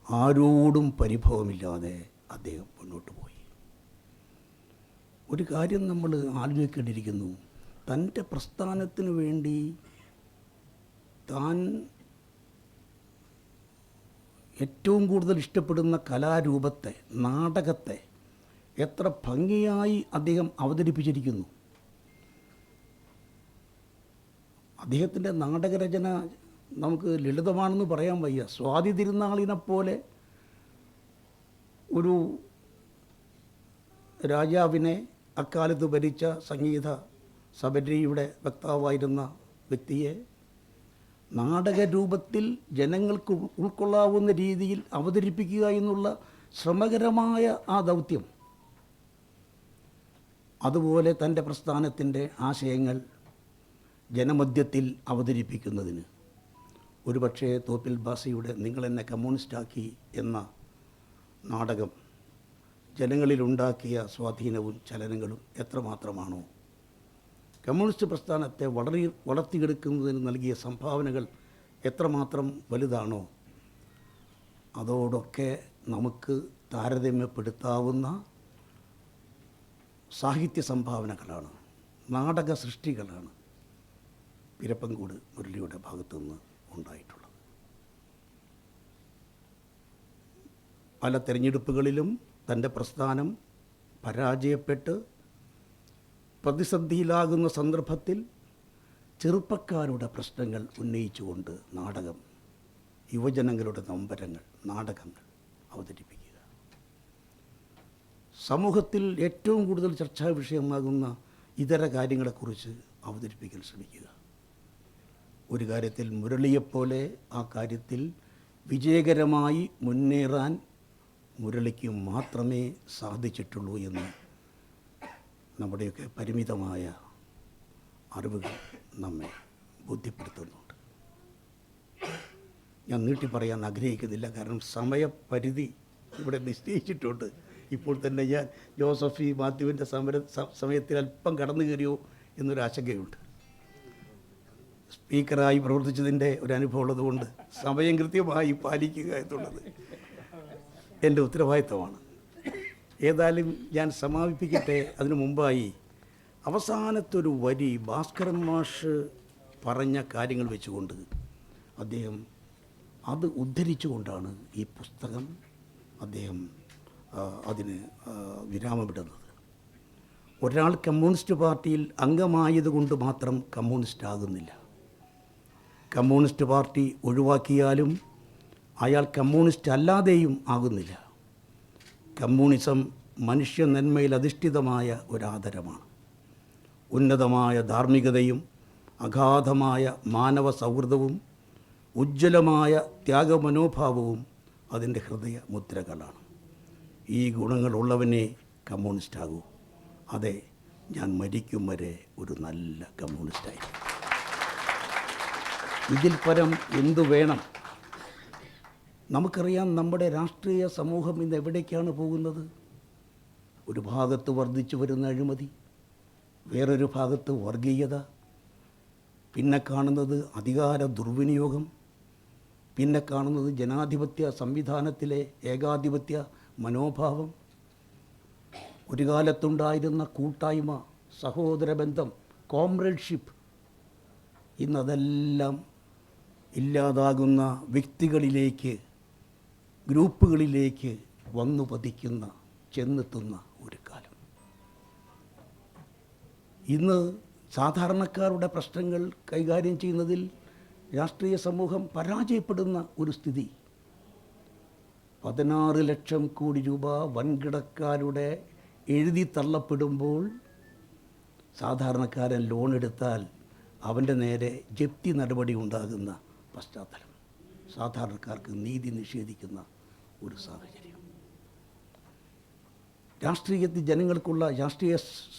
ആരോടും പരിഭവമില്ലാതെ അദ്ദേഹം മുന്നോട്ട് പോയി. ഒരു കാര്യം നമ്മൾ ആലോചിക്കേണ്ടിയിരിക്കുന്നു. തൻ്റെ പ്രസ്ഥാനത്തിന് വേണ്ടി താൻ ഏറ്റവും കൂടുതൽ ഇഷ്ടപ്പെടുന്ന കലാരൂപത്തെ, നാടകത്തെ എത്ര ഭംഗിയായി അദ്ദേഹം അവതരിപ്പിച്ചിരിക്കുന്നു. അദ്ദേഹത്തിൻ്റെ നാടകരചന നമുക്ക് ലളിതമാണെന്ന് പറയാൻ വയ്യ. സ്വാതി തിരുനാളിനെപ്പോലെ ഒരു രാജാവിനെ, അക്കാലത്ത് ഭരിച്ച സംഗീത സബരിയുടെ വക്താവായിരുന്ന വ്യക്തിയെ നാടകരൂപത്തിൽ ജനങ്ങൾക്ക് ഉൾക്കൊള്ളാവുന്ന രീതിയിൽ അവതരിപ്പിക്കുക എന്നുള്ള ശ്രമകരമായ ആ ദൗത്യം, അതുപോലെ തൻ്റെ പ്രസ്ഥാനത്തിൻ്റെ ആശയങ്ങൾ ജനമധ്യത്തിൽ അവതരിപ്പിക്കുന്നതിന് ഒരുപക്ഷെ തോപ്പിൽ ഭാസിയുടെ നിങ്ങളെന്നെ കമ്മ്യൂണിസ്റ്റാക്കി എന്ന നാടകം ജനങ്ങളിലുണ്ടാക്കിയ സ്വാധീനവും ചലനങ്ങളും എത്രമാത്രമാണോ, കമ്മ്യൂണിസ്റ്റ് പ്രസ്ഥാനത്തെ വളർത്തിയെടുക്കുന്നതിന് നൽകിയ സംഭാവനകൾ എത്രമാത്രം വലുതാണോ, അതോടൊക്കെ നമുക്ക് താരതമ്യപ്പെടുത്താവുന്ന സാഹിത്യ സംഭാവനകളാണ്, നാടക സൃഷ്ടികളാണ് പിരപ്പൻകൂട് മുരളിയുടെ ഭാഗത്തു നിന്ന് ഉണ്ടായിട്ടുള്ളത്. പല തെരഞ്ഞെടുപ്പുകളിലും തൻ്റെ പ്രസ്ഥാനം പരാജയപ്പെട്ട് പ്രതിസന്ധിയിലാകുന്ന സന്ദർഭത്തിൽ ചെറുപ്പക്കാരുടെ പ്രശ്നങ്ങൾ ഉന്നയിച്ചുകൊണ്ട് നാടകം, യുവജനങ്ങളുടെ നൊമ്പരങ്ങൾ, നാടകങ്ങൾ അവതരിപ്പിക്കുക, സമൂഹത്തിൽ ഏറ്റവും കൂടുതൽ ചർച്ചാ വിഷയമാകുന്ന ഇതര കാര്യങ്ങളെക്കുറിച്ച് അവതരിപ്പിക്കാൻ ശ്രമിക്കുക. ഒരു കാര്യത്തിൽ മുരളിയെപ്പോലെ ആ കാര്യത്തിൽ വിജയകരമായി മുന്നേറാൻ മുരളിക്ക് മാത്രമേ സാധിച്ചിട്ടുള്ളൂ എന്ന് നമ്മുടെയൊക്കെ പരിമിതമായ അറിവുകൾ നമ്മെ ബോധ്യപ്പെടുത്തുന്നുണ്ട്. ഞാൻ നീട്ടി പറയാൻ ആഗ്രഹിക്കുന്നില്ല, കാരണം സമയപരിധി ഇവിടെ നിശ്ചയിച്ചിട്ടുണ്ട്. ഇപ്പോൾ തന്നെ ഞാൻ ജോസഫ് മാത്യുവിൻ്റെ സമയത്തിൽ അല്പം കടന്നു കയറിയോ എന്നൊരാശങ്കയുണ്ട്. സ്പീക്കറായി പ്രവർത്തിച്ചതിൻ്റെ ഒരു അനുഭവം ഉള്ളതുകൊണ്ട് സമയം കൃത്യമായി പാലിക്കുക എന്നുള്ളത് എൻ്റെ ഉത്തരവാദിത്തമാണ്. ഏതായാലും ഞാൻ സമാപിപ്പിക്കട്ടെ. അതിനു മുമ്പായി അവസാനത്തൊരു വരി ഭാസ്കരൻ മാഷ് പറഞ്ഞ കാര്യങ്ങൾ വെച്ചുകൊണ്ട് അദ്ദേഹം അത് ഉദ്ധരിച്ചുകൊണ്ടാണ് ഈ പുസ്തകം അദ്ദേഹം അതിന് വിരാമമിടുന്നത്. ഒരാൾ കമ്മ്യൂണിസ്റ്റ് പാർട്ടിയിൽ അംഗമായതുകൊണ്ട് മാത്രം കമ്മ്യൂണിസ്റ്റ് ആകുന്നില്ല. കമ്മ്യൂണിസ്റ്റ് പാർട്ടി ഒഴിവാക്കിയാലും അയാൾ കമ്മ്യൂണിസ്റ്റ് അല്ലാതെയും ആകുന്നില്ല. കമ്മ്യൂണിസം മനുഷ്യ നന്മയിൽ അധിഷ്ഠിതമായ ഒരാദരമാണ്. ഉന്നതമായ ധാർമ്മികതയും അഗാധമായ മാനവ സൗഹൃദവും ഉജ്ജ്വലമായ ത്യാഗമനോഭാവവും അതിൻ്റെ ഹൃദയ മുദ്രകളാണ്. ഈ ഗുണങ്ങളുള്ളവനെ കമ്മ്യൂണിസ്റ്റാകൂ. അതെ, ഞാൻ മരിക്കും വരെ ഒരു നല്ല കമ്മ്യൂണിസ്റ്റായിരിക്കും. ഇതിൽ പരം എന്തു വേണം? നമുക്കറിയാം നമ്മുടെ രാഷ്ട്രീയ സമൂഹം ഇന്ന് എവിടേക്കാണ് പോകുന്നത്. ഒരു ഭാഗത്ത് വർദ്ധിച്ചു വരുന്ന അഴിമതി, വേറൊരു ഭാഗത്ത് വർഗീയത, പിന്നെ കാണുന്നത് അധികാര ദുർവിനിയോഗം, പിന്നെ കാണുന്നത് ജനാധിപത്യ സംവിധാനത്തിലെ ഏകാധിപത്യ മനോഭാവം. ഒരു കാലത്തുണ്ടായിരുന്ന കൂട്ടായ്മ, സഹോദരബന്ധം, കോംറേഡ്ഷിപ്പ്, ഇന്നതെല്ലാം ഇല്ലാതാകുന്ന വ്യക്തികളിലേക്ക്, ഗ്രൂപ്പുകളിലേക്ക് വന്നു പതിക്കുന്ന, ചെന്നെത്തുന്ന ഒരു കാലം. ഇന്ന് സാധാരണക്കാരുടെ പ്രശ്നങ്ങൾ കൈകാര്യം ചെയ്യുന്നതിൽ രാഷ്ട്രീയ സമൂഹം പരാജയപ്പെടുന്ന ഒരു സ്ഥിതി. 16 ലക്ഷം കോടി രൂപ വൻകിടക്കാരുടെ എഴുതി തള്ളപ്പെടുമ്പോൾ സാധാരണക്കാരൻ ലോൺ എടുത്താൽ അവൻ്റെ നേരെ ജപ്തി നടപടി ഉണ്ടാകുന്ന പശ്ചാത്തലം, സാധാരണക്കാർക്ക് നീതി നിഷേധിക്കുന്ന ഒരു സാഹചര്യം. രാഷ്ട്രീയത്തിൽ ജനങ്ങൾക്കുള്ള, രാഷ്ട്രീയ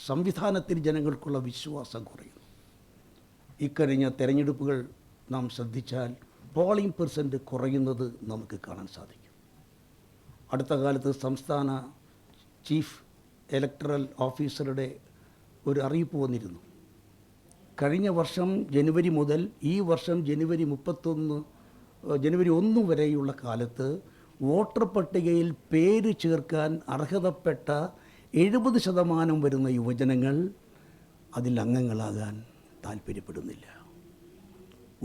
സംവിധാനത്തിൽ ജനങ്ങൾക്കുള്ള വിശ്വാസം കുറയുന്നു. ഇക്കഴിഞ്ഞ തെരഞ്ഞെടുപ്പുകൾ നാം ശ്രദ്ധിച്ചാൽ പോളിംഗ് പെർസെൻറ്റ് കുറയുന്നത് നമുക്ക് കാണാൻ സാധിക്കും. അടുത്ത കാലത്ത് സംസ്ഥാന ചീഫ് ഇലക്ടറൽ ഓഫീസറുടെ ഒരു അറിയിപ്പ് വന്നിരുന്നു. കഴിഞ്ഞ വർഷം ജനുവരി മുതൽ ഈ വർഷം ജനുവരി 1 വരെയുള്ള കാലത്ത് വോട്ടർ പട്ടികയിൽ പേര് ചേർക്കാൻ അർഹതപ്പെട്ട 70% വരുന്ന യുവജനങ്ങൾ അതിൽ അംഗങ്ങളാകാൻ താല്പര്യപ്പെടുന്നില്ല.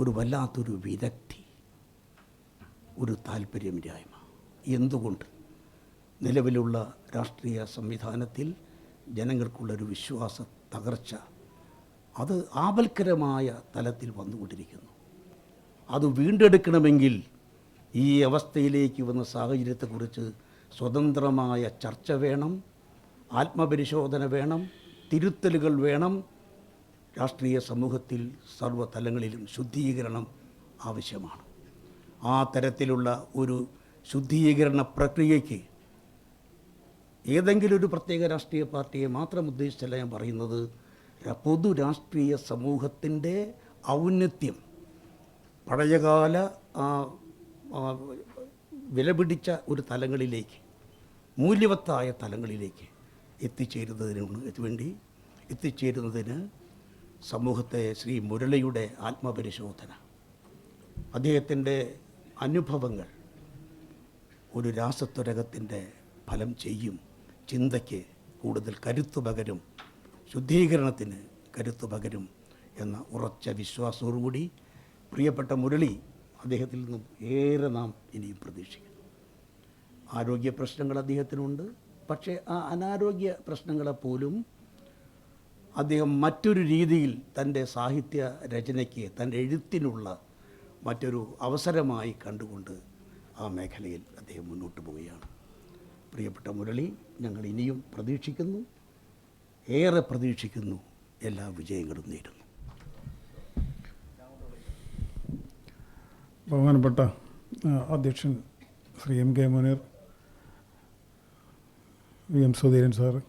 ഒരു വല്ലാത്തൊരു വിരക്തി, ഒരു താല്പര്യമില്ലായ്മ. എന്തുകൊണ്ട്? നിലവിലുള്ള രാഷ്ട്രീയ സംവിധാനത്തിൽ ജനങ്ങൾക്കുള്ളൊരു വിശ്വാസ തകർച്ച, അത് ആപൽക്കരമായ തലത്തിൽ വന്നുകൊണ്ടിരിക്കുന്നു. അത് വീണ്ടെടുക്കണമെങ്കിൽ ഈ അവസ്ഥയിലേക്ക് വന്ന സാഹചര്യത്തെക്കുറിച്ച് സ്വതന്ത്രമായ ചർച്ച വേണം, ആത്മപരിശോധന വേണം, തിരുത്തലുകൾ വേണം. രാഷ്ട്രീയ സമൂഹത്തിൽ സർവ്വതലങ്ങളിലും ശുദ്ധീകരണം ആവശ്യമാണ്. ആ തരത്തിലുള്ള ഒരു ശുദ്ധീകരണ പ്രക്രിയയ്ക്ക് ഏതെങ്കിലും ഒരു പ്രത്യേക രാഷ്ട്രീയ പാർട്ടിയെ മാത്രം ഉദ്ദേശിച്ചല്ല ഞാൻ പറയുന്നത്. പൊതു രാഷ്ട്രീയ സമൂഹത്തിൻ്റെ ഔന്നത്യം, പഴയകാല വിലപിടിച്ച ഒരു തലങ്ങളിലേക്ക്, മൂല്യവത്തായ തലങ്ങളിലേക്ക് എത്തിച്ചേരുന്നതിന് സമൂഹത്തെ ശ്രീ മുരളിയുടെ ആത്മപരിശോധന, അദ്ദേഹത്തിൻ്റെ അനുഭവങ്ങൾ ഒരു രാസത്വരകത്തിൻ്റെ ഫലം ചെയ്യും. ചിന്തയ്ക്ക് കൂടുതൽ കരുത്തു പകരും, ശുദ്ധീകരണത്തിന് കരുത്തു പകരും എന്ന ഉറച്ച വിശ്വാസത്തോടുകൂടി പ്രിയപ്പെട്ട മുരളി, അദ്ദേഹത്തിൽ നിന്നും ഏറെ നാം ഇനിയും പ്രതീക്ഷിക്കുന്നു. ആരോഗ്യ പ്രശ്നങ്ങൾ അദ്ദേഹത്തിനുണ്ട്. പക്ഷേ ആ അനാരോഗ്യ പ്രശ്നങ്ങളെപ്പോലും അദ്ദേഹം മറ്റൊരു രീതിയിൽ തൻ്റെ സാഹിത്യ രചനയ്ക്ക്, തൻ്റെ എഴുത്തിനുള്ള മറ്റൊരു അവസരമായി കണ്ടുകൊണ്ട് ആ മേഖലയിൽ അദ്ദേഹം മുന്നോട്ട് പോവുകയാണ്. പ്രിയപ്പെട്ട മുരളി, ഞങ്ങൾ ഇനിയും പ്രതീക്ഷിക്കുന്നു, ഏറെ പ്രതീക്ഷിക്കുന്നു. എല്ലാ വിജയങ്ങളും നേരുന്നു. ബഹുമാനപ്പെട്ട അധ്യക്ഷൻ Shri M.K. Muneer, VM Sudheeran sir,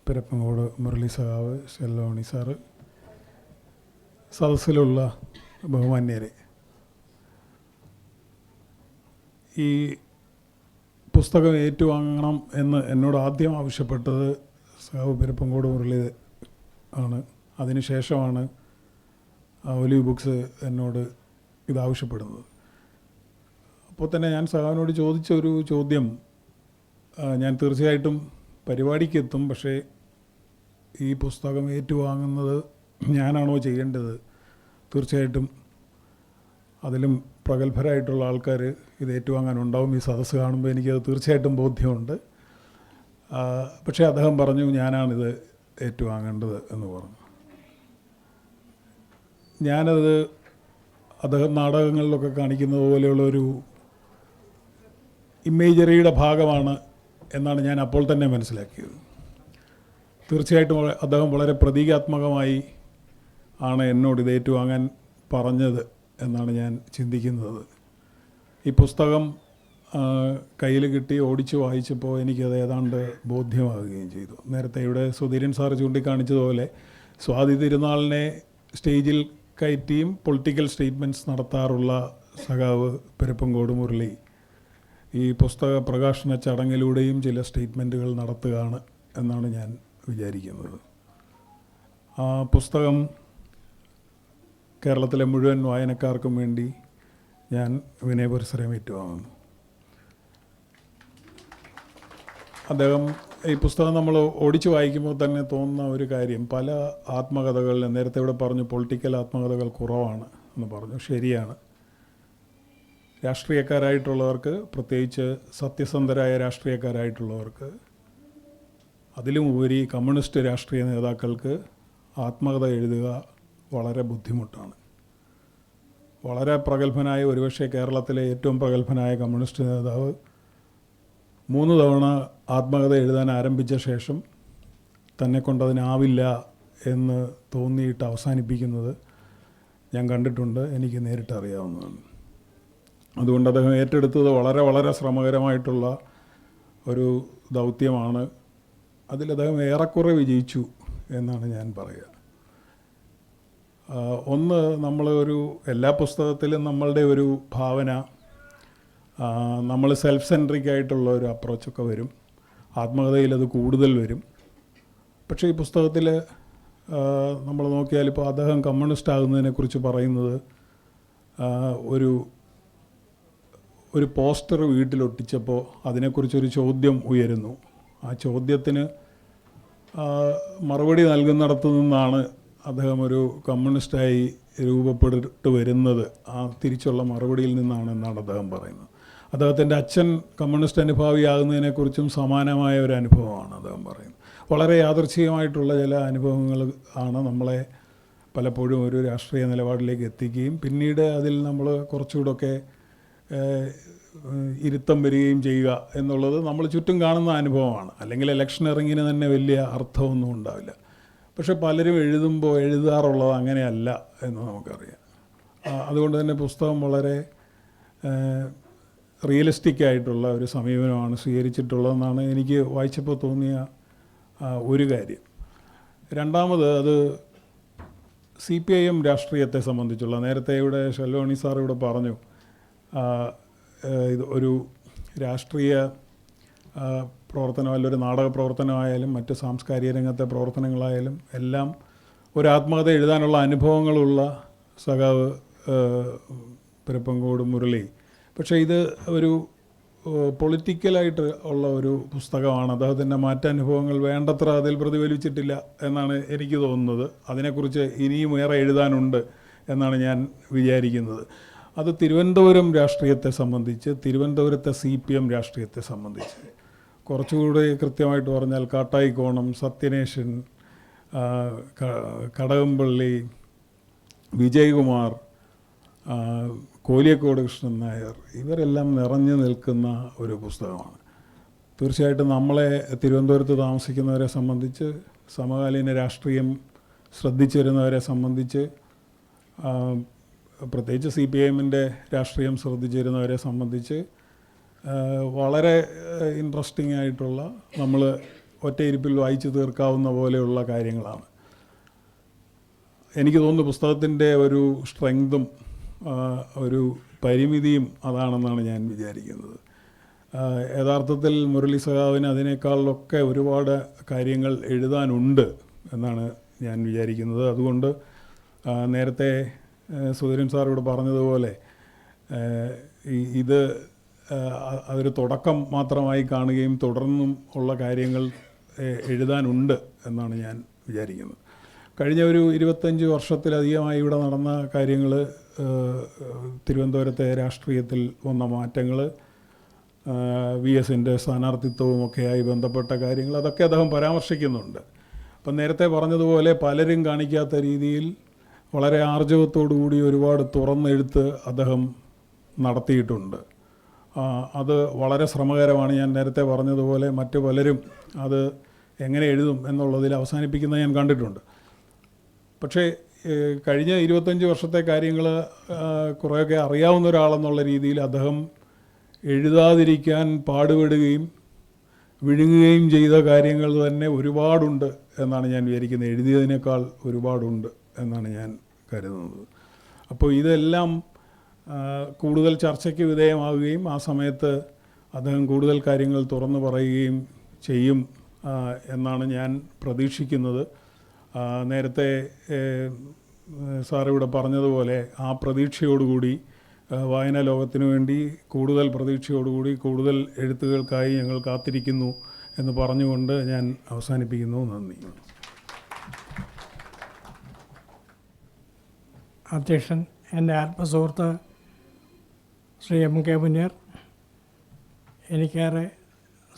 Perappankode Murali സഖാവ്, സെല്ലോണി സാറ്, സദസ്സിലുള്ള ബഹുമാന്യരെ, ഈ പുസ്തകം ഏറ്റുവാങ്ങണം എന്ന് എന്നോട് ആദ്യം ആവശ്യപ്പെട്ടത് സഖാവ് പെരപ്പങ്കോട് മുരളി ആണ്. അതിനുശേഷമാണ് ഒലിവ് ബുക്സ് എന്നോട് ഇതാവശ്യപ്പെടുന്നത്. അപ്പോൾ തന്നെ ഞാൻ സഖാവിനോട് ചോദിച്ച ഒരു ചോദ്യം, ഞാൻ തീർച്ചയായിട്ടും പരിപാടിക്ക് എത്തും, പക്ഷേ ഈ പുസ്തകം ഏറ്റുവാങ്ങുന്നത് ഞാനാണോ ചെയ്യേണ്ടത്? തീർച്ചയായിട്ടും അതിലും പ്രഗത്ഭരായിട്ടുള്ള ആൾക്കാർ ഇത് ഏറ്റുവാങ്ങാനുണ്ടാവും. ഈ സദസ്സ് കാണുമ്പോൾ എനിക്കത് തീർച്ചയായിട്ടും ബോധ്യമുണ്ട്. പക്ഷേ അദ്ദേഹം പറഞ്ഞു ഞാനാണിത് ഏറ്റുവാങ്ങേണ്ടത് എന്ന് പറഞ്ഞു. ഞാനത് അദ്ദേഹം നാടകങ്ങളിലൊക്കെ കാണിക്കുന്നത് പോലെയുള്ളൊരു ഇമേജറിയുടെ ഭാഗമാണ് എന്നാണ് ഞാൻ അപ്പോൾ തന്നെ മനസ്സിലാക്കിയത്. തീർച്ചയായിട്ടും അദ്ദേഹം വളരെ പ്രതീകാത്മകമായി ആണ് എന്നോട് ഇത് ഏറ്റുവാങ്ങാൻ പറഞ്ഞത് എന്നാണ് ഞാൻ ചിന്തിക്കുന്നത്. ഈ പുസ്തകം കയ്യിൽ കിട്ടി ഓടിച്ച് വായിച്ചപ്പോൾ എനിക്കത് ഏതാണ്ട് ബോധ്യമാകുകയും ചെയ്തു. നേരത്തെ ഇവിടെ സുധീരൻ സാർ ചൂണ്ടിക്കാണിച്ചതുപോലെ സ്വാതി തിരുനാളിനെ സ്റ്റേജിൽ കയറ്റിയും പൊളിറ്റിക്കൽ സ്റ്റേറ്റ്മെൻറ്റ്സ് നടത്താറുള്ള സഖാവ് പെരപ്പങ്കോട് മുരളി ഈ പുസ്തക പ്രകാശന ചടങ്ങിലൂടെയും ചില സ്റ്റേറ്റ്മെൻറ്റുകൾ നടത്തുകയാണ് എന്നാണ് ഞാൻ വിചാരിക്കുന്നത്. ആ പുസ്തകം കേരളത്തിലെ മുഴുവൻ വായനക്കാർക്കും വേണ്ടി ഞാൻ വിനയപുരസ്സരം ഏറ്റുവാങ്ങുന്നു. അദ്ദേഹം ഈ പുസ്തകം നമ്മൾ ഓടിച്ചു വായിക്കുമ്പോൾ തന്നെ തോന്നുന്ന ഒരു കാര്യം, പല ആത്മകഥകളിലും നേരത്തെ ഇവിടെ പറഞ്ഞു പൊളിറ്റിക്കൽ ആത്മകഥകൾ കുറവാണ്. എന്ന് പറഞ്ഞു. ശരിയാണ്. രാഷ്ട്രീയക്കാരായിട്ടുള്ളവർക്ക്, പ്രത്യേകിച്ച് സത്യസന്ധരായ രാഷ്ട്രീയക്കാരായിട്ടുള്ളവർക്ക്, അതിലും ഉപരി കമ്മ്യൂണിസ്റ്റ് രാഷ്ട്രീയ നേതാക്കൾക്ക് ആത്മകഥ എഴുതുക വളരെ ബുദ്ധിമുട്ടാണ്. വളരെ പ്രഗത്ഭനായ, ഒരുപക്ഷെ കേരളത്തിലെ ഏറ്റവും പ്രഗത്ഭനായ കമ്മ്യൂണിസ്റ്റ് നേതാവ് 3 തവണ ആത്മകഥ എഴുതാൻ ആരംഭിച്ച ശേഷം തന്നെ കൊണ്ടതിനാവില്ല എന്ന് തോന്നിയിട്ട് അവസാനിപ്പിക്കുന്നത് ഞാൻ കണ്ടിട്ടുണ്ട്, എനിക്ക് നേരിട്ട് അറിയാവുന്നതാണ്. അതുകൊണ്ട് അദ്ദേഹം ഏറ്റെടുത്തത് വളരെ വളരെ ശ്രമകരമായിട്ടുള്ള ഒരു ദൗത്യമാണ്. അതിൽ അദ്ദേഹം ഏറെക്കുറെ വിജയിച്ചു എന്നാണ് ഞാൻ പറയുക. ഒന്ന്, എല്ലാ പുസ്തകത്തിലും നമ്മളുടെ ഒരു ഭാവന, നമ്മൾ സെൽഫ് സെൻട്രിക് ആയിട്ടുള്ള ഒരു അപ്രോച്ചൊക്കെ വരും. ആത്മകഥയിൽ അത് കൂടുതൽ വരും. പക്ഷേ ഈ പുസ്തകത്തിൽ നമ്മൾ നോക്കിയാൽ ഇപ്പോൾ അദ്ദേഹം കമ്മ്യൂണിസ്റ്റ് ആകുന്നതിനെക്കുറിച്ച് പറയുന്നത്, ഒരു പോസ്റ്റർ വീട്ടിലൊട്ടിച്ചപ്പോൾ അതിനെക്കുറിച്ചൊരു ചോദ്യം ഉയരുന്നു. ആ ചോദ്യത്തിന് മറുപടി നൽകുന്നിടത്തു നിന്നാണ് അദ്ദേഹം ഒരു കമ്മ്യൂണിസ്റ്റായി രൂപപ്പെട്ട് വരുന്നത്. ആ തിരിച്ചുള്ള മറുപടിയിൽ നിന്നാണെന്നാണ് അദ്ദേഹം പറയുന്നത്. അദ്ദേഹത്തിൻ്റെ അച്ഛൻ കമ്മ്യൂണിസ്റ്റ് അനുഭാവിയാകുന്നതിനെക്കുറിച്ചും സമാനമായ ഒരു അനുഭവമാണ് അദ്ദേഹം പറയുന്നത്. വളരെ യാദൃച്ഛികമായിട്ടുള്ള ചില അനുഭവങ്ങൾ ആണ് നമ്മളെ പലപ്പോഴും ഒരു രാഷ്ട്രീയ നിലപാടിലേക്ക് എത്തിക്കുകയും പിന്നീട് അതിൽ നമ്മൾ കുറച്ചുകൂടെയൊക്കെ ഇരുത്തം വരികയും ചെയ്യുക എന്നുള്ളത് നമ്മൾ ചുറ്റും കാണുന്ന അനുഭവമാണ്. അല്ലെങ്കിൽ ഇലക്ഷൻ ഇറങ്ങിന് തന്നെ വലിയ അർത്ഥമൊന്നും ഉണ്ടാവില്ല. പക്ഷെ പലരും എഴുതാറുള്ളത് അങ്ങനെയല്ല എന്ന് നമുക്കറിയാം. അതുകൊണ്ട് തന്നെ പുസ്തകം വളരെ റിയലിസ്റ്റിക് ആയിട്ടുള്ള ഒരു സമീപനമാണ് സ്വീകരിച്ചിട്ടുള്ളതെന്നാണ് എനിക്ക് വായിച്ചപ്പോൾ തോന്നിയ ഒരു കാര്യം. രണ്ടാമത്, അത് CPIM രാഷ്ട്രീയത്തെ സംബന്ധിച്ചുള്ള, നേരത്തെ ഇവിടെ ഷെല്ലോണി സാർ ഇവിടെ പറഞ്ഞു, ഇത് ഒരു രാഷ്ട്രീയ പ്രവർത്തനം, ഒരു നാടക പ്രവർത്തനമായാലും മറ്റ് സാംസ്കാരിക രംഗത്തെ പ്രവർത്തനങ്ങളായാലും എല്ലാം ഒരു ആത്മകഥ എഴുതാനുള്ള അനുഭവങ്ങളുള്ള സഖാവ് പെരപ്പങ്കോട് മുരളി. പക്ഷേ ഇത് ഒരു പൊളിറ്റിക്കലായിട്ട് ഉള്ള ഒരു പുസ്തകമാണ്. അദ്ദേഹത്തിൻ്റെ മറ്റനുഭവങ്ങൾ വേണ്ടത്ര അതിൽ പ്രതിഫലിച്ചിട്ടില്ല എന്നാണ് എനിക്ക് തോന്നുന്നത്. അതിനെക്കുറിച്ച് ഇനിയും ഏറെ എഴുതാനുണ്ട് എന്നാണ് ഞാൻ വിചാരിക്കുന്നത്. അത് തിരുവനന്തപുരം രാഷ്ട്രീയത്തെ സംബന്ധിച്ച്, തിരുവനന്തപുരത്തെ CPM രാഷ്ട്രീയത്തെ സംബന്ധിച്ച് കുറച്ചുകൂടി കൃത്യമായിട്ട് പറഞ്ഞാൽ കാട്ടായിക്കോണം, സത്യനേശൻ, കടകംപള്ളി, വിജയകുമാർ, കോലിയക്കോട് കൃഷ്ണൻ നായർ, ഇവരെല്ലാം നിറഞ്ഞു നിൽക്കുന്ന ഒരു പുസ്തകമാണ്. തീർച്ചയായിട്ടും നമ്മളെ തിരുവനന്തപുരത്ത് താമസിക്കുന്നവരെ സംബന്ധിച്ച്, സമകാലീന രാഷ്ട്രീയം ശ്രദ്ധിച്ചു വരുന്നവരെ സംബന്ധിച്ച്, പ്രത്യേകിച്ച് CPIMൻ്റെ രാഷ്ട്രീയം ശ്രദ്ധിച്ചു വരുന്നവരെ സംബന്ധിച്ച് വളരെ ഇൻട്രസ്റ്റിംഗ് ആയിട്ടുള്ള, നമ്മൾ ഒറ്റയിരിപ്പിൽ വായിച്ചു തീർക്കാവുന്ന പോലെയുള്ള കാര്യങ്ങളാണ്. എനിക്ക് തോന്നുന്നു പുസ്തകത്തിൻ്റെ ഒരു സ്ട്രെങ്തും ഒരു പരിമിതിയും അതാണെന്നാണ് ഞാൻ വിചാരിക്കുന്നത്. യഥാർത്ഥത്തിൽ മുരളി സഖാവിന് അതിനേക്കാളൊക്കെ ഒരുപാട് കാര്യങ്ങൾ എഴുതാനുണ്ട് എന്നാണ് ഞാൻ വിചാരിക്കുന്നത്. അതുകൊണ്ട് നേരത്തെ സുധീരൻ സാർ ഇവിടെ പറഞ്ഞതുപോലെ ഇത് അതൊരു തുടക്കം മാത്രമായി കാണുകയും തുടർന്നും ഉള്ള കാര്യങ്ങൾ എഴുതാനുണ്ട് എന്നാണ് ഞാൻ വിചാരിക്കുന്നത്. കഴിഞ്ഞ ഒരു 25 വർഷത്തിലധികമായി ഇവിടെ നടന്ന കാര്യങ്ങൾ, തിരുവനന്തപുരത്തെ രാഷ്ട്രീയത്തിൽ വന്ന മാറ്റങ്ങൾ, VSൻ്റെ സ്ഥാനാർത്ഥിത്വവുമൊക്കെയായി ബന്ധപ്പെട്ട കാര്യങ്ങൾ, അതൊക്കെ അദ്ദേഹം പരാമർശിക്കുന്നുണ്ട്. അപ്പം നേരത്തെ പറഞ്ഞതുപോലെ പലരും കാണിക്കാത്ത രീതിയിൽ വളരെ ആർജവത്തോടുകൂടി ഒരുപാട് തുറന്നെഴുത്ത് അദ്ദേഹം നടത്തിയിട്ടുണ്ട്. അത് വളരെ ശ്രമകരമാണ്. ഞാൻ നേരത്തെ പറഞ്ഞതുപോലെ മറ്റു പലരും അത് എങ്ങനെ എഴുതും എന്നുള്ളതിൽ അവസാനിപ്പിക്കുന്നത് ഞാൻ കണ്ടിട്ടുണ്ട്. പക്ഷേ കഴിഞ്ഞ 25 വർഷത്തെ കാര്യങ്ങൾ കുറേയൊക്കെ അറിയാവുന്ന ഒരാളെന്നുള്ള രീതിയിൽ അദ്ദേഹം എഴുതാതിരിക്കാൻ പാടുപെടുകയും വിഴുങ്ങുകയും ചെയ്ത കാര്യങ്ങൾ തന്നെ ഒരുപാടുണ്ട് എന്നാണ് ഞാൻ വിചാരിക്കുന്നത്. എഴുതിയതിനേക്കാൾ ഒരുപാടുണ്ട് എന്നാണ് ഞാൻ കരുതുന്നത്. അപ്പോൾ ഇതെല്ലാം കൂടുതൽ ചർച്ചയ്ക്ക് വിധേയമാവുകയും ആ സമയത്ത് അദ്ദേഹം കൂടുതൽ കാര്യങ്ങൾ തുറന്നു പറയുകയും ചെയ്യും എന്നാണ് ഞാൻ പ്രതീക്ഷിക്കുന്നത്. നേരത്തെ സാറിവിടെ പറഞ്ഞതുപോലെ ആ പ്രതീക്ഷയോടുകൂടി, വായനാ ലോകത്തിനു വേണ്ടി കൂടുതൽ പ്രതീക്ഷയോടുകൂടി കൂടുതൽ എഴുത്തുകൾക്കായി ഞങ്ങൾ കാത്തിരിക്കുന്നു എന്ന് പറഞ്ഞുകൊണ്ട് ഞാൻ അവസാനിപ്പിക്കുന്നു. നന്ദി. അധ്യക്ഷൻ എൻ്റെ ആത്മസുഹൃത്ത് ശ്രീ എം കെ മുനീർ, എനിക്കേറെ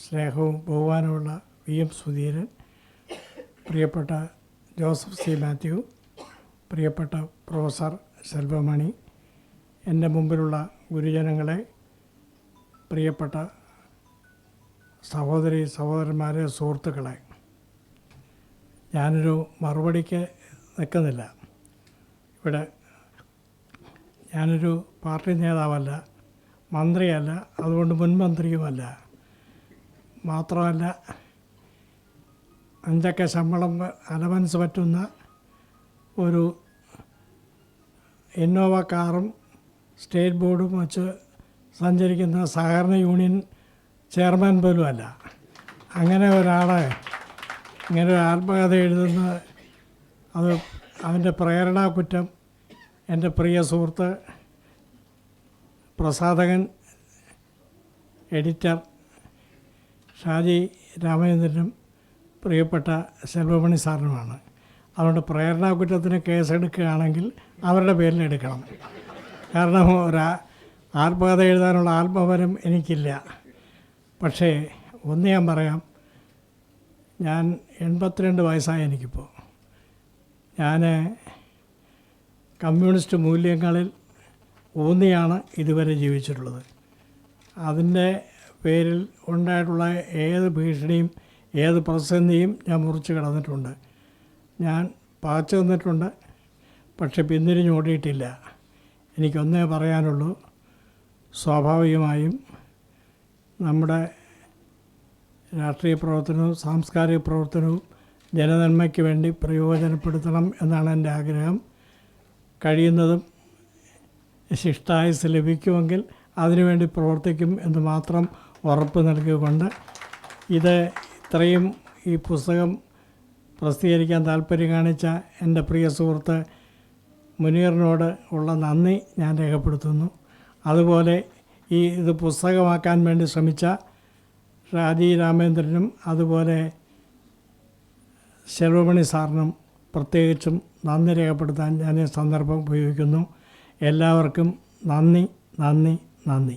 സ്നേഹവും ബഹുമാനമുള്ള വി എം സുധീരൻ, പ്രിയപ്പെട്ട ജോസഫ് സി മാത്യു, പ്രിയപ്പെട്ട പ്രൊഫസർ സെൽവമണി, എൻ്റെ മുമ്പിലുള്ള ഗുരുജനങ്ങളെ, പ്രിയപ്പെട്ട സഹോദരന്മാരെ, സുഹൃത്തുക്കളെ, ഞാനൊരു മറുപടിക്ക് നിൽക്കുന്നില്ല. ഇവിടെ ഞാനൊരു പാർട്ടി നേതാവല്ല, മന്ത്രിയല്ല, അതുകൊണ്ട് മുൻ മന്ത്രിയുമല്ല. മാത്രമല്ല 5 അക്ക ശമ്പളം അലവൻസ് പറ്റുന്ന ഒരു ഇന്നോവ കാറും സ്റ്റേറ്റ് ബോർഡും വച്ച് സഞ്ചരിക്കുന്ന സഹകരണ യൂണിയൻ ചെയർമാൻ പോലും അല്ല. അങ്ങനെ ഒരാളെ ഇങ്ങനെ ഒരു ആത്മകഥ എഴുതുന്ന അത് അവൻ്റെ പ്രേരണാകുറ്റം എൻ്റെ പ്രിയ സുഹൃത്ത് പ്രസാധകൻ എഡിറ്റർ ഷാജി രാമചന്ദ്രനും പ്രിയപ്പെട്ട സെൽവമണി സാറിനുമാണ്. അതുകൊണ്ട് പ്രേരണാകുറ്റത്തിന് കേസെടുക്കുകയാണെങ്കിൽ അവരുടെ പേരിൽ എടുക്കണം. കാരണം ആത്മകഥ എഴുതാനുള്ള ആത്മബലം എനിക്കില്ല. പക്ഷേ ഒന്ന് ഞാൻ പറയാം, ഞാൻ 82 വയസ്സായി എനിക്കിപ്പോൾ. ഞാൻ കമ്മ്യൂണിസ്റ്റ് മൂല്യങ്ങളിൽ ഊന്നിയാണ് ഇതുവരെ ജീവിച്ചിട്ടുള്ളത്. അതിൻ്റെ പേരിൽ ഉണ്ടായിട്ടുള്ള ഏത് ഭീഷണിയും ഏത് പ്രതിസന്ധിയും ഞാൻ മുറിച്ച് കിടന്നിട്ടുണ്ട്. ഞാൻ പകച്ചു നിന്നിട്ടുണ്ട്, പക്ഷെ പിന്തിരിഞ്ഞോടിയിട്ടില്ല. എനിക്കൊന്നേ പറയാനുള്ളൂ, സ്വാഭാവികമായും നമ്മുടെ രാഷ്ട്രീയ പ്രവർത്തനവും സാംസ്കാരിക പ്രവർത്തനവും ജനനന്മയ്ക്ക് വേണ്ടി പ്രയോജനപ്പെടുത്തണം എന്നാണ് എൻ്റെ ആഗ്രഹം. കഴിയുന്നതും ശിഷ്ടായുസ് ലഭിക്കുമെങ്കിൽ അതിനുവേണ്ടി പ്രവർത്തിക്കും എന്ന് മാത്രം ഉറപ്പ് നൽകിക്കൊണ്ട് ഇത്രയും ഈ പുസ്തകം പ്രസിദ്ധീകരിക്കാൻ താല്പര്യം കാണിച്ച എൻ്റെ പ്രിയ സുഹൃത്ത് മുനീറിനോട് ഉള്ള നന്ദി ഞാൻ രേഖപ്പെടുത്തുന്നു. അതുപോലെ ഇത് പുസ്തകമാക്കാൻ വേണ്ടി ശ്രമിച്ച ഷാജി രാമേന്ദ്രനും അതുപോലെ സെൽവമണി സാറിനും പ്രത്യേകിച്ചും നന്ദി രേഖപ്പെടുത്താൻ ഞാൻ ഈ സന്ദർഭം ഉപയോഗിക്കുന്നു. എല്ലാവർക്കും നന്ദി.